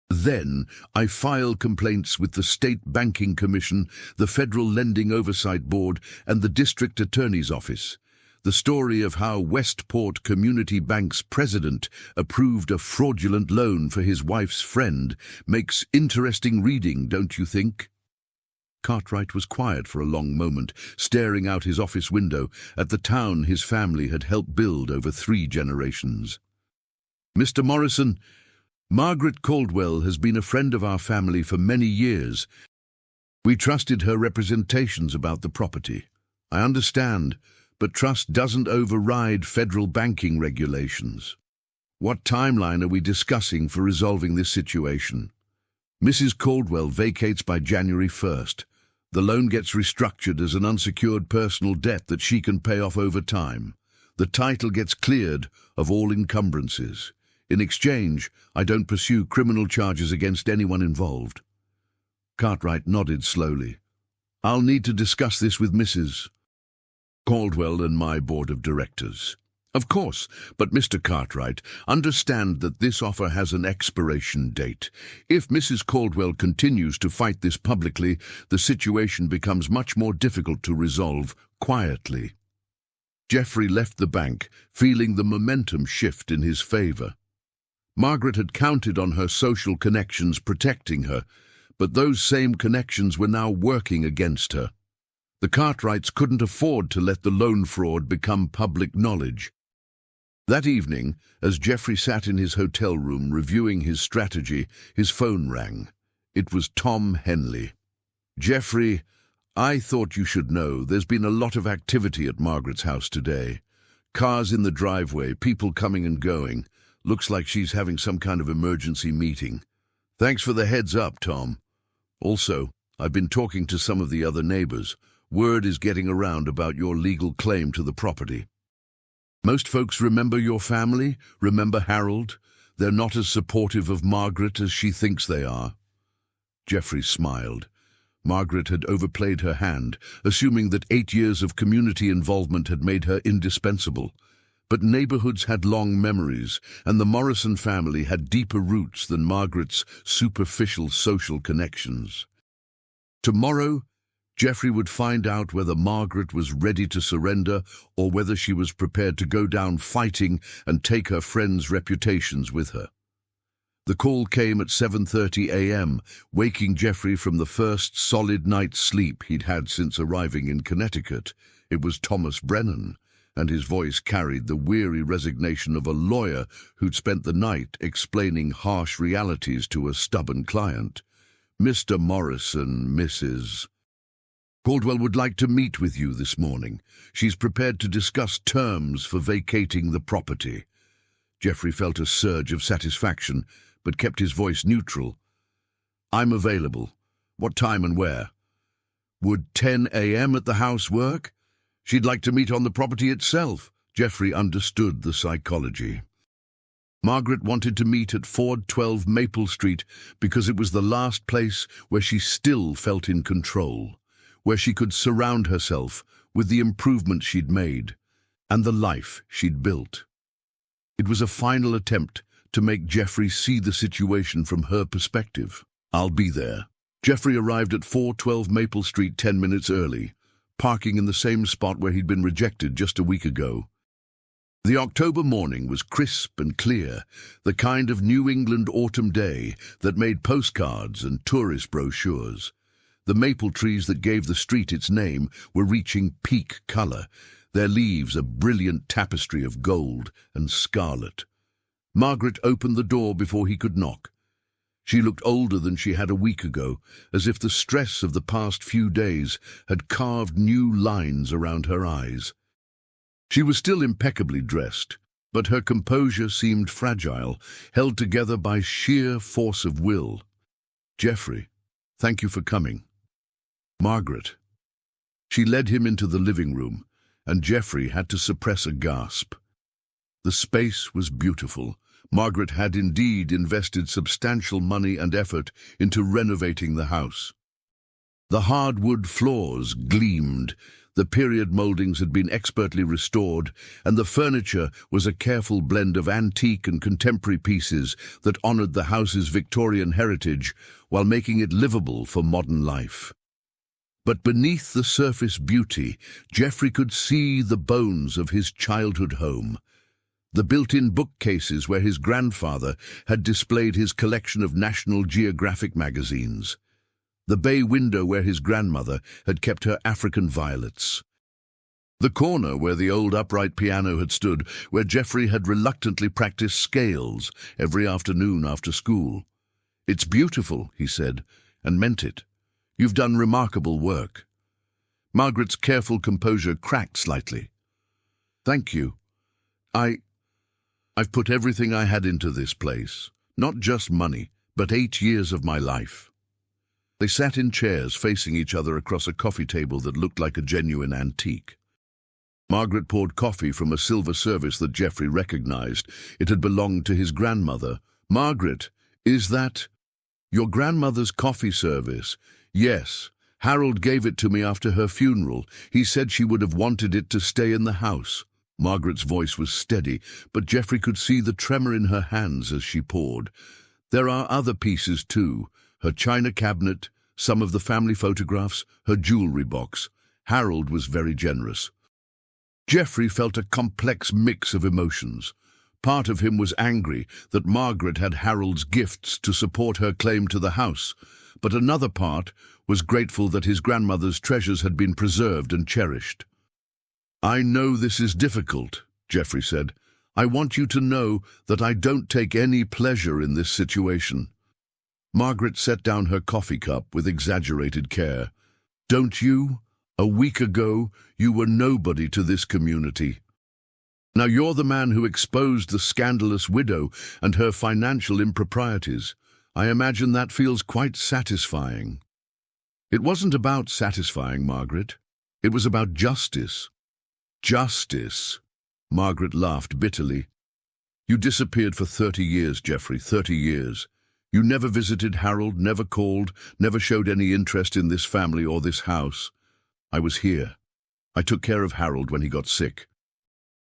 "Then I file complaints with the State Banking Commission, the Federal Lending Oversight Board, and the District Attorney's Office. The story of how Westport Community Bank's president approved a fraudulent loan for his wife's friend makes interesting reading, don't you think?" Cartwright was quiet for a long moment, staring out his office window at the town his family had helped build over 3 generations. "Mr. Morrison, Margaret Caldwell has been a friend of our family for many years. We trusted her representations about the property. I understand, but trust doesn't override federal banking regulations. What timeline are we discussing for resolving this situation? Mrs. Caldwell vacates by January 1st. The loan gets restructured as an unsecured personal debt that she can pay off over time. The title gets cleared of all encumbrances. In exchange, I don't pursue criminal charges against anyone involved. Cartwright nodded slowly. I'll need to discuss this with Mrs. Caldwell and my board of directors. Of course, but Mr. Cartwright, understand that this offer has an expiration date. If Mrs. Caldwell continues to fight this publicly, the situation becomes much more difficult to resolve quietly. Jeffrey left the bank, feeling the momentum shift in his favor. Margaret had counted on her social connections protecting her, but those same connections were now working against her. The Cartwrights couldn't afford to let the loan fraud become public knowledge. That evening, as Jeffrey sat in his hotel room reviewing his strategy, his phone rang. It was Tom Henley. Jeffrey, I thought you should know there's been a lot of activity at Margaret's house today. Cars in the driveway, people coming and going. Looks like she's having some kind of emergency meeting. Thanks for the heads up, Tom. Also, I've been talking to some of the other neighbors. Word is getting around about your legal claim to the property. Most folks remember your family, remember Harold. They're not as supportive of Margaret as she thinks they are. Jeffrey smiled. Margaret had overplayed her hand, assuming that 8 years of community involvement had made her indispensable. But neighborhoods had long memories, and the Morrison family had deeper roots than Margaret's superficial social connections. Tomorrow, Jeffrey would find out whether Margaret was ready to surrender or whether she was prepared to go down fighting and take her friends' reputations with her. The call came at 7:30 a.m., waking Jeffrey from the first solid night's sleep he'd had since arriving in Connecticut. It was Thomas Brennan, and his voice carried the weary resignation of a lawyer who'd spent the night explaining harsh realities to a stubborn client. Mr. Morrison, Mrs. Caldwell would like to meet with you this morning. She's prepared to discuss terms for vacating the property. Jeffrey felt a surge of satisfaction, but kept his voice neutral. I'm available. What time and where? Would 10 a.m. at the house work? She'd like to meet on the property itself. Jeffrey understood the psychology. Margaret wanted to meet at 412 Maple Street because it was the last place where she still felt in control, where she could surround herself with the improvements she'd made and the life she'd built. It was a final attempt to make Jeffrey see the situation from her perspective. I'll be there. Jeffrey arrived at 412 Maple Street 10 minutes early, parking in the same spot where he'd been rejected just a week ago. The October morning was crisp and clear, the kind of New England autumn day that made postcards and tourist brochures. The maple trees that gave the street its name were reaching peak color, their leaves a brilliant tapestry of gold and scarlet. Margaret opened the door before he could knock. She looked older than she had a week ago, as if the stress of the past few days had carved new lines around her eyes. She was still impeccably dressed, but her composure seemed fragile, held together by sheer force of will. Jeffrey, thank you for coming. Margaret. She led him into the living room, and Jeffrey had to suppress a gasp. The space was beautiful. Margaret had indeed invested substantial money and effort into renovating the house. The hardwood floors gleamed, the period moldings had been expertly restored, and the furniture was a careful blend of antique and contemporary pieces that honored the house's Victorian heritage while making it livable for modern life. But beneath the surface beauty, Jeffrey could see the bones of his childhood home. The built-in bookcases where his grandfather had displayed his collection of National Geographic magazines. The bay window where his grandmother had kept her African violets. The corner where the old upright piano had stood, where Geoffrey had reluctantly practiced scales every afternoon after school. "It's beautiful," he said, and meant it. "You've done remarkable work." Margaret's careful composure cracked slightly. "Thank you. I've put everything I had into this place. Not just money, but 8 years of my life." They sat in chairs facing each other across a coffee table that looked like a genuine antique. Margaret poured coffee from a silver service that Geoffrey recognized. It had belonged to his grandmother. "Margaret, is that your grandmother's coffee service?" "Yes. Harold gave it to me after her funeral. He said she would have wanted it to stay in the house." Margaret's voice was steady, but Geoffrey could see the tremor in her hands as she poured. "There are other pieces too. Her china cabinet, some of the family photographs, her jewelry box. Harold was very generous." Geoffrey felt a complex mix of emotions. Part of him was angry that Margaret had Harold's gifts to support her claim to the house, but another part was grateful that his grandmother's treasures had been preserved and cherished. "I know this is difficult," Geoffrey said. "I want you to know that I don't take any pleasure in this situation." Margaret set down her coffee cup with exaggerated care. "Don't you? A week ago, you were nobody to this community. Now you're the man who exposed the scandalous widow and her financial improprieties. I imagine that feels quite satisfying." "It wasn't about satisfying, Margaret. It was about justice." "Justice?" Margaret laughed bitterly. "You disappeared for 30 years, Geoffrey, 30 years. You never visited Harold, never called, never showed any interest in this family or this house. I was here. I took care of Harold when he got sick.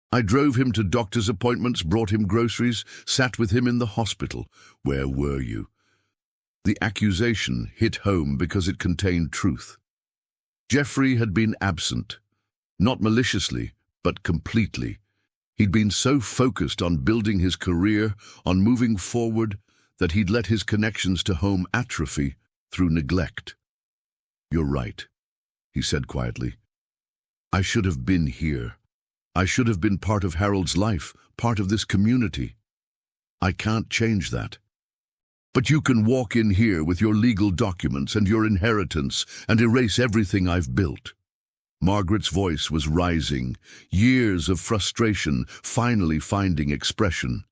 I drove him to doctor's appointments, brought him groceries, sat with him in the hospital. Where were you?" The accusation hit home because it contained truth. Geoffrey had been absent, not maliciously, but completely. He'd been so focused on building his career, on moving forward, that he'd let his connections to home atrophy through neglect. "You're right," he said quietly. "I should have been here. I should have been part of Harold's life, part of this community. I can't change that. But you can walk in here with your legal documents and your inheritance and erase everything I've built." Margaret's voice was rising, years of frustration finally finding expression.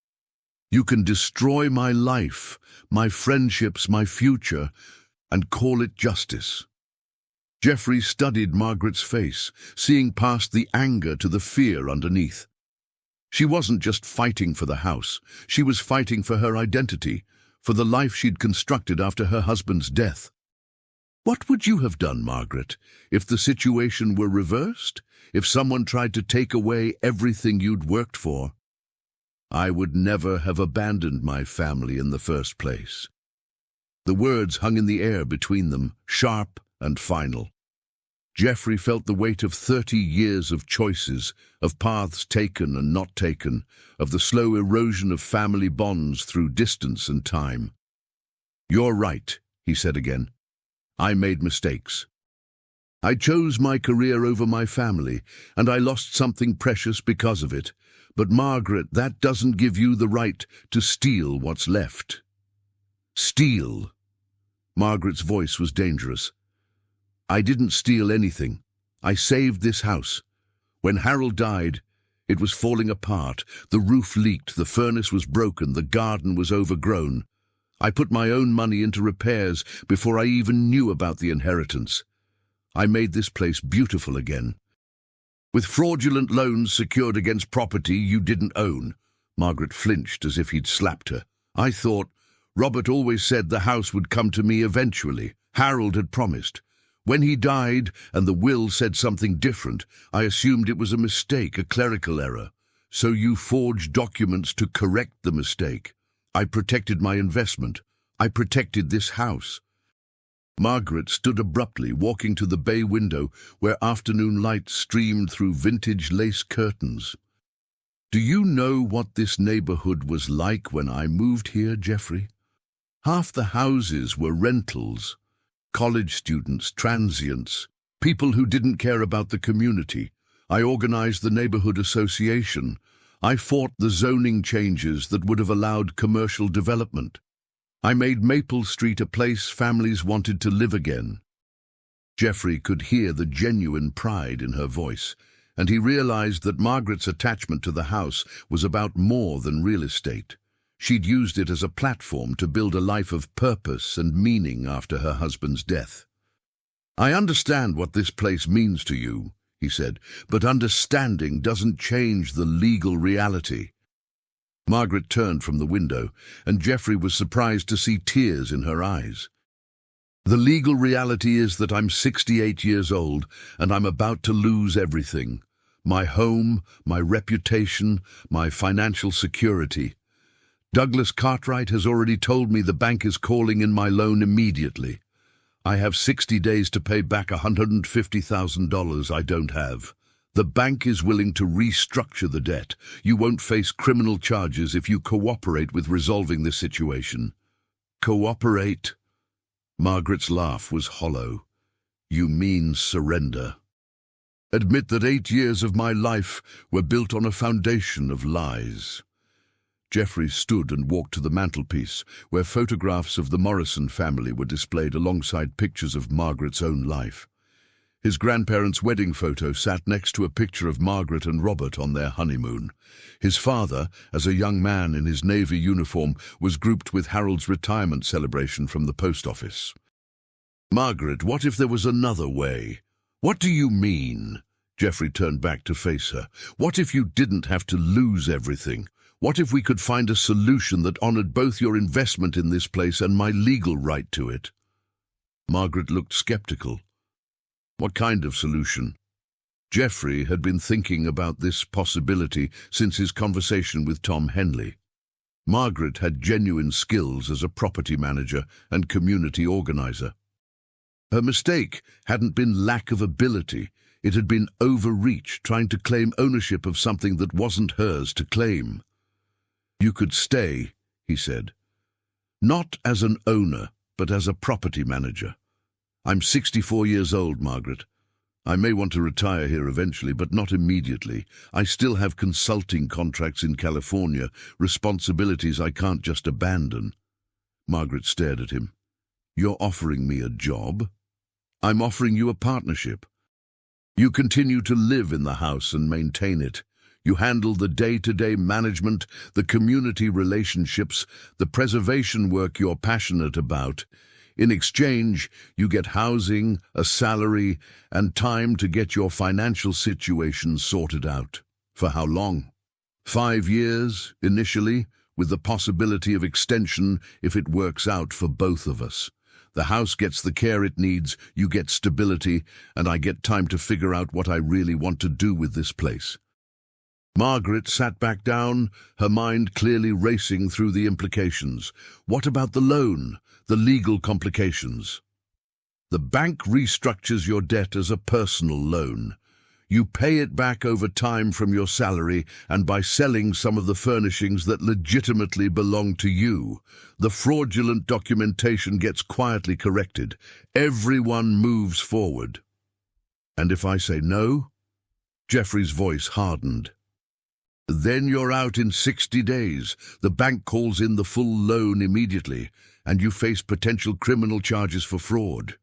"You can destroy my life, my friendships, my future, and call it justice." Geoffrey studied Margaret's face, seeing past the anger to the fear underneath. She wasn't just fighting for the house. She was fighting for her identity, for the life she'd constructed after her husband's death. "What would you have done, Margaret, if the situation were reversed? If someone tried to take away everything you'd worked for?" "I would never have abandoned my family in the first place." The words hung in the air between them, sharp and final. Geoffrey felt the weight of 30 years of choices, of paths taken and not taken, of the slow erosion of family bonds through distance and time. "You're right," he said again. "I made mistakes. I chose my career over my family, and I lost something precious because of it. But Margaret, that doesn't give you the right to steal what's left." "Steal?" Margaret's voice was dangerous. "I didn't steal anything. I saved this house. When Harold died, it was falling apart. The roof leaked, the furnace was broken, the garden was overgrown. I put my own money into repairs before I even knew about the inheritance. I made this place beautiful again. With fraudulent loans secured against property you didn't own." Margaret flinched as if he'd slapped her. "I thought, Robert always said the house would come to me eventually. Harold had promised. When he died and the will said something different, I assumed it was a mistake, a clerical error. So you forged documents to correct the mistake. I protected my investment. I protected this house." Margaret stood abruptly, walking to the bay window where afternoon light streamed through vintage lace curtains. "Do you know what this neighborhood was like when I moved here, Geoffrey? Half the houses were rentals. College students, transients, people who didn't care about the community. I organized the neighborhood association. I fought the zoning changes that would have allowed commercial development. I made Maple Street a place families wanted to live again. Jeffrey could hear the genuine pride in her voice, and he realized that Margaret's attachment to the house was about more than real estate. She'd used it as a platform to build a life of purpose and meaning after her husband's death. "I understand what this place means to you," he said, "but understanding doesn't change the legal reality." Margaret turned from the window, and Jeffrey was surprised to see tears in her eyes. "The legal reality is that I'm 68 years old, and I'm about to lose everything. My home, my reputation, my financial security. Douglas Cartwright has already told me the bank is calling in my loan immediately. I have 60 days to pay back $150,000 I don't have. The bank is willing to restructure the debt. You won't face criminal charges if you cooperate with resolving this situation." "Cooperate?" Margaret's laugh was hollow. "You mean surrender. Admit that 8 years of my life were built on a foundation of lies." Jeffrey stood and walked to the mantelpiece, where photographs of the Morrison family were displayed alongside pictures of Margaret's own life. His grandparents' wedding photo sat next to a picture of Margaret and Robert on their honeymoon. His father, as a young man in his Navy uniform, was grouped with Harold's retirement celebration from the post office. "Margaret, what if there was another way? What do you mean?" Jeffrey turned back to face her. "What if you didn't have to lose everything? What if we could find a solution that honored both your investment in this place and my legal right to it?" Margaret looked skeptical. "What kind of solution?" Jeffrey had been thinking about this possibility since his conversation with Tom Henley. Margaret had genuine skills as a property manager and community organizer. Her mistake hadn't been lack of ability. It had been overreach, trying to claim ownership of something that wasn't hers to claim. "You could stay," he said. "Not as an owner, but as a property manager. I'm 64 years old, Margaret. I may want to retire here eventually, but not immediately. I still have consulting contracts in California, responsibilities I can't just abandon." Margaret stared at him. "You're offering me a job?" "I'm offering you a partnership. You continue to live in the house and maintain it. You handle the day-to-day management, the community relationships, the preservation work you're passionate about. In exchange, you get housing, a salary, and time to get your financial situation sorted out. For how long? 5 years, initially, with the possibility of extension if it works out for both of us. The house gets the care it needs, you get stability, and I get time to figure out what I really want to do with this place." Margaret sat back down, her mind clearly racing through the implications. What about the loan, the legal complications? "The bank restructures your debt as a personal loan. You pay it back over time from your salary and by selling some of the furnishings that legitimately belong to you. The fraudulent documentation gets quietly corrected. Everyone moves forward." "And if I say no?" Jeffrey's voice hardened. "Then you're out in 60 days. The bank calls in the full loan immediately, and you face potential criminal charges for fraud.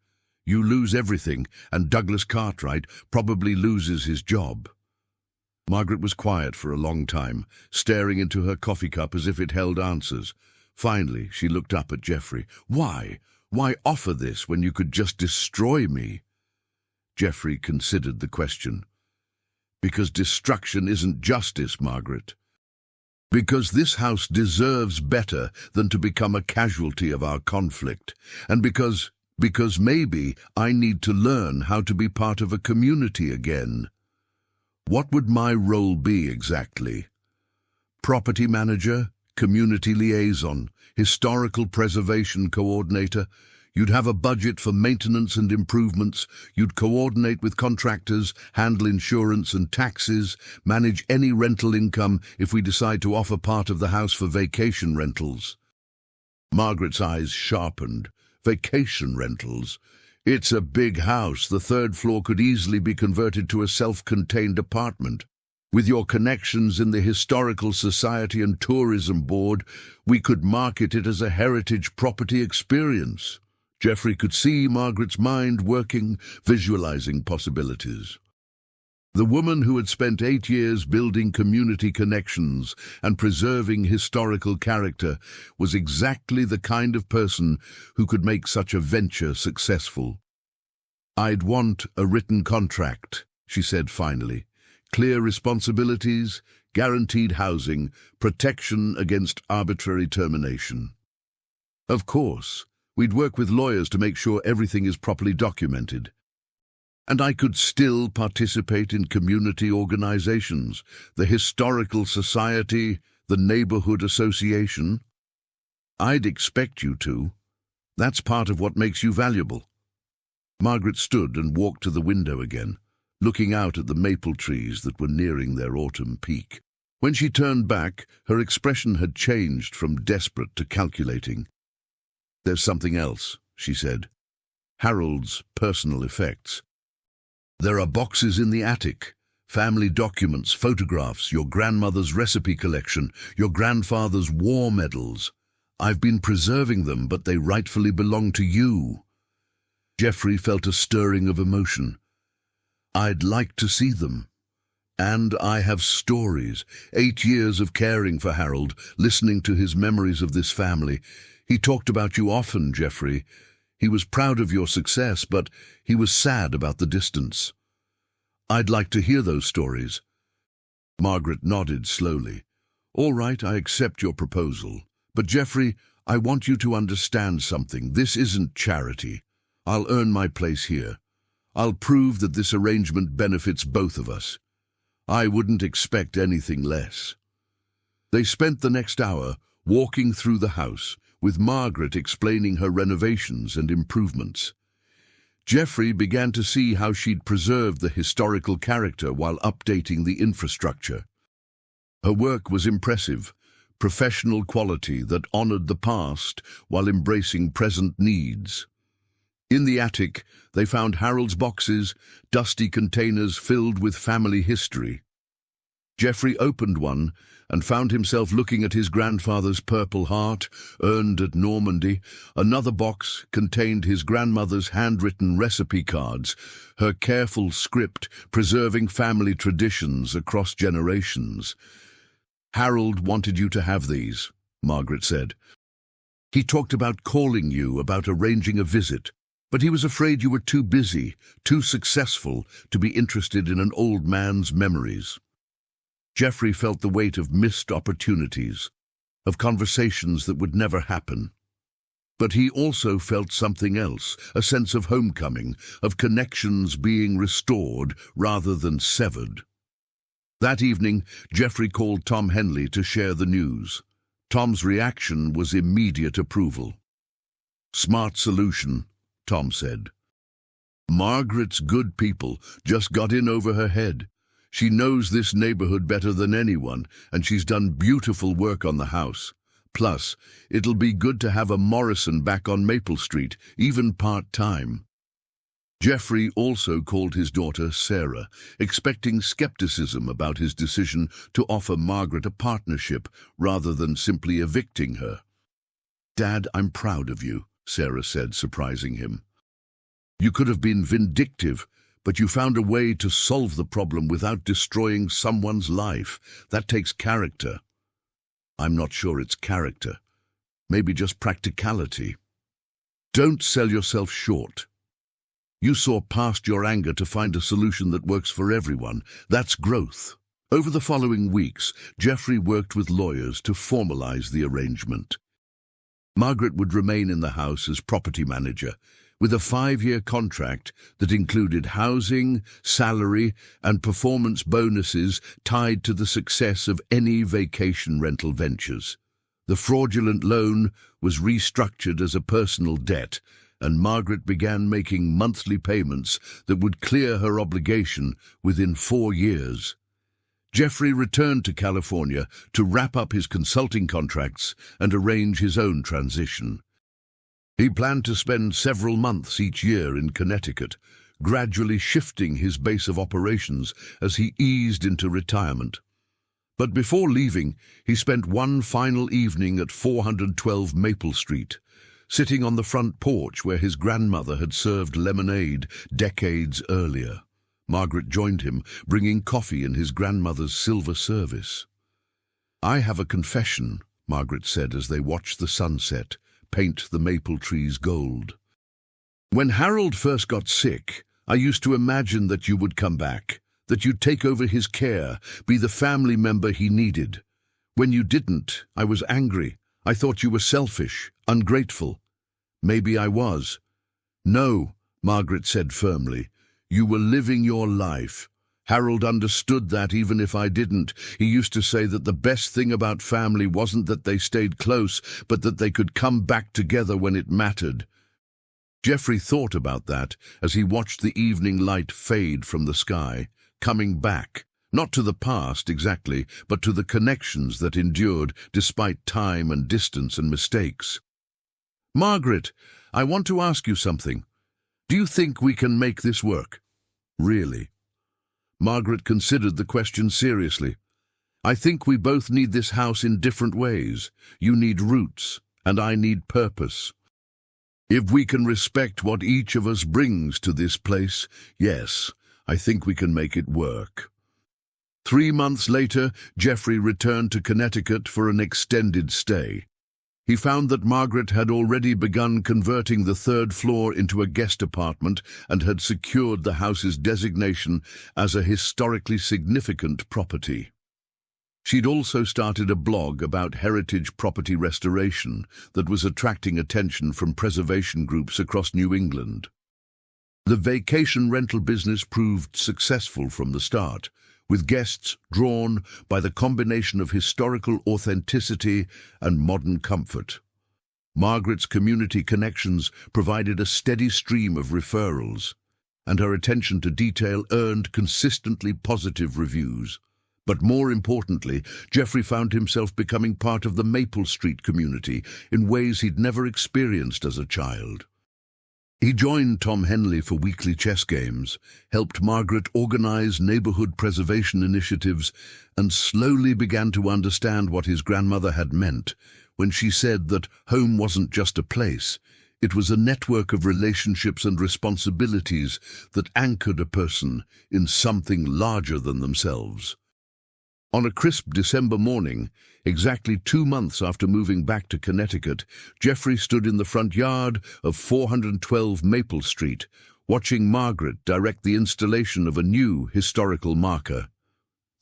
You lose everything, and Douglas Cartwright probably loses his job." Margaret was quiet for a long time, staring into her coffee cup as if it held answers. Finally, she looked up at Jeffrey. "Why? Why offer this when you could just destroy me?" Jeffrey considered the question. "Because destruction isn't justice, Margaret. Because this house deserves better than to become a casualty of our conflict. And because maybe I need to learn how to be part of a community again." "What would my role be exactly?" "Property manager, community liaison, historical preservation coordinator. You'd have a budget for maintenance and improvements. You'd coordinate with contractors, handle insurance and taxes, manage any rental income if we decide to offer part of the house for vacation rentals." Margaret's eyes sharpened. Vacation rentals? It's a big house. The third floor could easily be converted to a self-contained apartment. With your connections in the Historical Society and Tourism Board, we could market it as a heritage property experience. Geoffrey could see Margaret's mind working, visualizing possibilities. The woman who had spent 8 years building community connections and preserving historical character was exactly the kind of person who could make such a venture successful. "I'd want a written contract," she said finally. "Clear responsibilities, guaranteed housing, protection against arbitrary termination." "Of course, we'd work with lawyers to make sure everything is properly documented. And I could still participate in community organizations, the Historical Society, the Neighborhood Association." "I'd expect you to. That's part of what makes you valuable." Margaret stood and walked to the window again, looking out at the maple trees that were nearing their autumn peak. When she turned back, her expression had changed from desperate to calculating. "There's something else," she said. "Harold's personal effects. There are boxes in the attic, family documents, photographs, your grandmother's recipe collection, your grandfather's war medals. I've been preserving them, but they rightfully belong to you." Geoffrey felt a stirring of emotion. "I'd like to see them. And I have stories, 8 years of caring for Harold, listening to his memories of this family. He talked about you often, Geoffrey. He was proud of your success, but he was sad about the distance. I'd like to hear those stories." Margaret nodded slowly. "All right, I accept your proposal. But Geoffrey, I want you to understand something. This isn't charity. I'll earn my place here. I'll prove that this arrangement benefits both of us. I wouldn't expect anything less." They spent the next hour walking through the house, with Margaret explaining her renovations and improvements. Geoffrey began to see how she'd preserved the historical character while updating the infrastructure. Her work was impressive, professional quality that honored the past while embracing present needs. In the attic, they found Harold's boxes, dusty containers filled with family history. Geoffrey opened one and found himself looking at his grandfather's Purple Heart, earned at Normandy. Another box contained his grandmother's handwritten recipe cards, her careful script preserving family traditions across generations. "Harold wanted you to have these," Margaret said. "He talked about calling you, about arranging a visit, but he was afraid you were too busy, too successful to be interested in an old man's memories." Geoffrey felt the weight of missed opportunities, of conversations that would never happen. But he also felt something else, a sense of homecoming, of connections being restored rather than severed. That evening, Geoffrey called Tom Henley to share the news. Tom's reaction was immediate approval. "Smart solution," Tom said. "Margaret's good people just got in over her head. She knows this neighborhood better than anyone, and she's done beautiful work on the house. Plus, it'll be good to have a Morrison back on Maple Street, even part-time." Geoffrey also called his daughter Sarah, expecting skepticism about his decision to offer Margaret a partnership rather than simply evicting her. "Dad, I'm proud of you," Sarah said, surprising him. "You could have been vindictive, but you found a way to solve the problem without destroying someone's life. That takes character." "I'm not sure it's character. Maybe just practicality." "Don't sell yourself short. You saw past your anger to find a solution that works for everyone. That's growth." Over the following weeks, Geoffrey worked with lawyers to formalize the arrangement. Margaret would remain in the house as property manager, with a 5-year contract that included housing, salary, and performance bonuses tied to the success of any vacation rental ventures. The fraudulent loan was restructured as a personal debt, and Margaret began making monthly payments that would clear her obligation within 4 years. Geoffrey returned to California to wrap up his consulting contracts and arrange his own transition. He planned to spend several months each year in Connecticut, gradually shifting his base of operations as he eased into retirement. But before leaving, he spent one final evening at 412 Maple Street, sitting on the front porch where his grandmother had served lemonade decades earlier. Margaret joined him, bringing coffee in his grandmother's silver service. "I have a confession," Margaret said as they watched the sunset paint the maple trees gold. "When Harold first got sick, I used to imagine that you would come back, that you'd take over his care, be the family member he needed. When you didn't, I was angry. I thought you were selfish, ungrateful. Maybe I was." "No," Margaret said firmly. "You were living your life. Harold understood that even if I didn't. He used to say that the best thing about family wasn't that they stayed close, but that they could come back together when it mattered." Geoffrey thought about that as he watched the evening light fade from the sky, coming back, not to the past exactly, but to the connections that endured despite time and distance and mistakes. "Margaret, I want to ask you something. Do you think we can make this work?" "Really?" Margaret considered the question seriously. "I think we both need this house in different ways. You need roots, and I need purpose. If we can respect what each of us brings to this place, yes, I think we can make it work." 3 months later, Geoffrey returned to Connecticut for an extended stay. He found that Margaret had already begun converting the 3rd floor into a guest apartment and had secured the house's designation as a historically significant property. She'd also started a blog about heritage property restoration that was attracting attention from preservation groups across New England. The vacation rental business proved successful from the start, with guests drawn by the combination of historical authenticity and modern comfort. Margaret's community connections provided a steady stream of referrals, and her attention to detail earned consistently positive reviews. But more importantly, Geoffrey found himself becoming part of the Maple Street community in ways he'd never experienced as a child. He joined Tom Henley for weekly chess games, helped Margaret organize neighborhood preservation initiatives, and slowly began to understand what his grandmother had meant when she said that home wasn't just a place, it was a network of relationships and responsibilities that anchored a person in something larger than themselves. On a crisp December morning, exactly 2 months after moving back to Connecticut, Geoffrey stood in the front yard of 412 Maple Street, watching Margaret direct the installation of a new historical marker.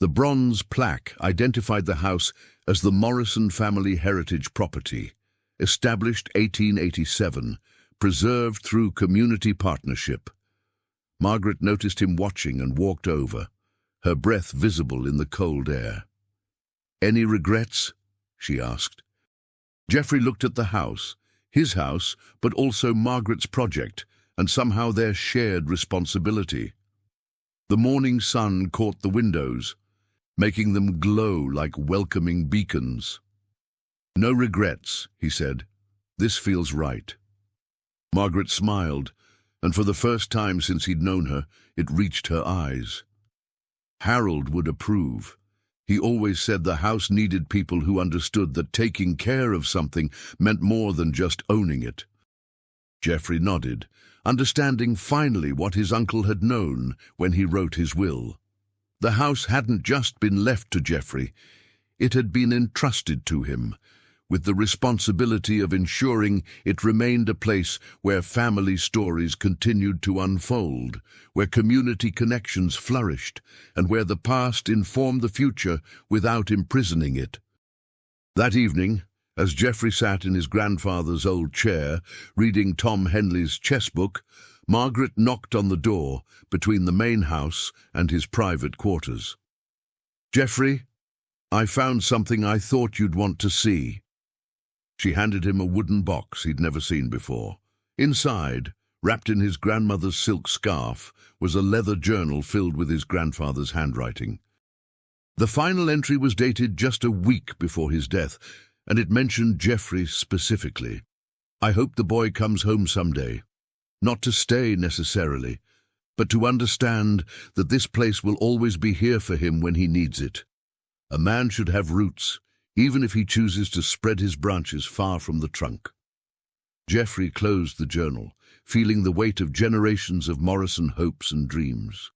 The bronze plaque identified the house as the Morrison family heritage property, established 1887, preserved through community partnership. Margaret noticed him watching and walked over, her breath visible in the cold air. "Any regrets?" she asked. Geoffrey looked at the house, his house, but also Margaret's project, and somehow their shared responsibility. The morning sun caught the windows, making them glow like welcoming beacons. "No regrets," he said. "This feels right." Margaret smiled, and for the first time since he'd known her, it reached her eyes. Harold would approve. He always said the house needed people who understood that taking care of something meant more than just owning it. Geoffrey nodded, understanding finally what his uncle had known when he wrote his will. The house hadn't just been left to Geoffrey, it had been entrusted to him, with the responsibility of ensuring it remained a place where family stories continued to unfold, where community connections flourished, and where the past informed the future without imprisoning it. That evening, as Geoffrey sat in his grandfather's old chair, reading Tom Henley's chess book, Margaret knocked on the door between the main house and his private quarters. "Geoffrey, I found something I thought you'd want to see." She handed him a wooden box he'd never seen before. Inside, wrapped in his grandmother's silk scarf, was a leather journal filled with his grandfather's handwriting. The final entry was dated just a week before his death, and it mentioned Geoffrey specifically. I hope the boy comes home someday. Not to stay necessarily, but to understand that this place will always be here for him when he needs it. A man should have roots, even if he chooses to spread his branches far from the trunk. Geoffrey closed the journal, feeling the weight of generations of Morrison hopes and dreams.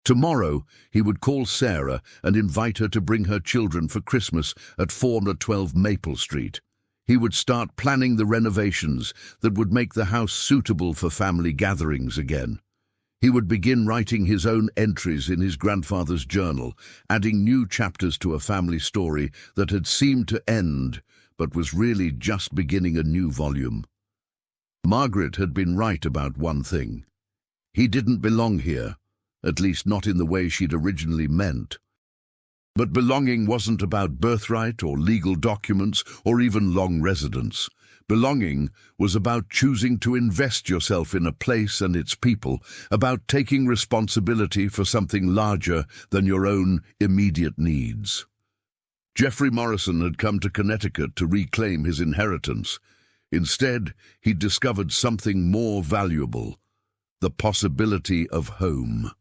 Tomorrow, he would call Sarah and invite her to bring her children for Christmas at 412 Maple Street. He would start planning the renovations that would make the house suitable for family gatherings again. He would begin writing his own entries in his grandfather's journal, adding new chapters to a family story that had seemed to end, but was really just beginning a new volume. Margaret had been right about one thing. He didn't belong here, at least not in the way she'd originally meant. But belonging wasn't about birthright or legal documents or even long residence. Belonging was about choosing to invest yourself in a place and its people, about taking responsibility for something larger than your own immediate needs. Geoffrey Morrison had come to Connecticut to reclaim his inheritance. Instead, he'd discovered something more valuable: the possibility of home.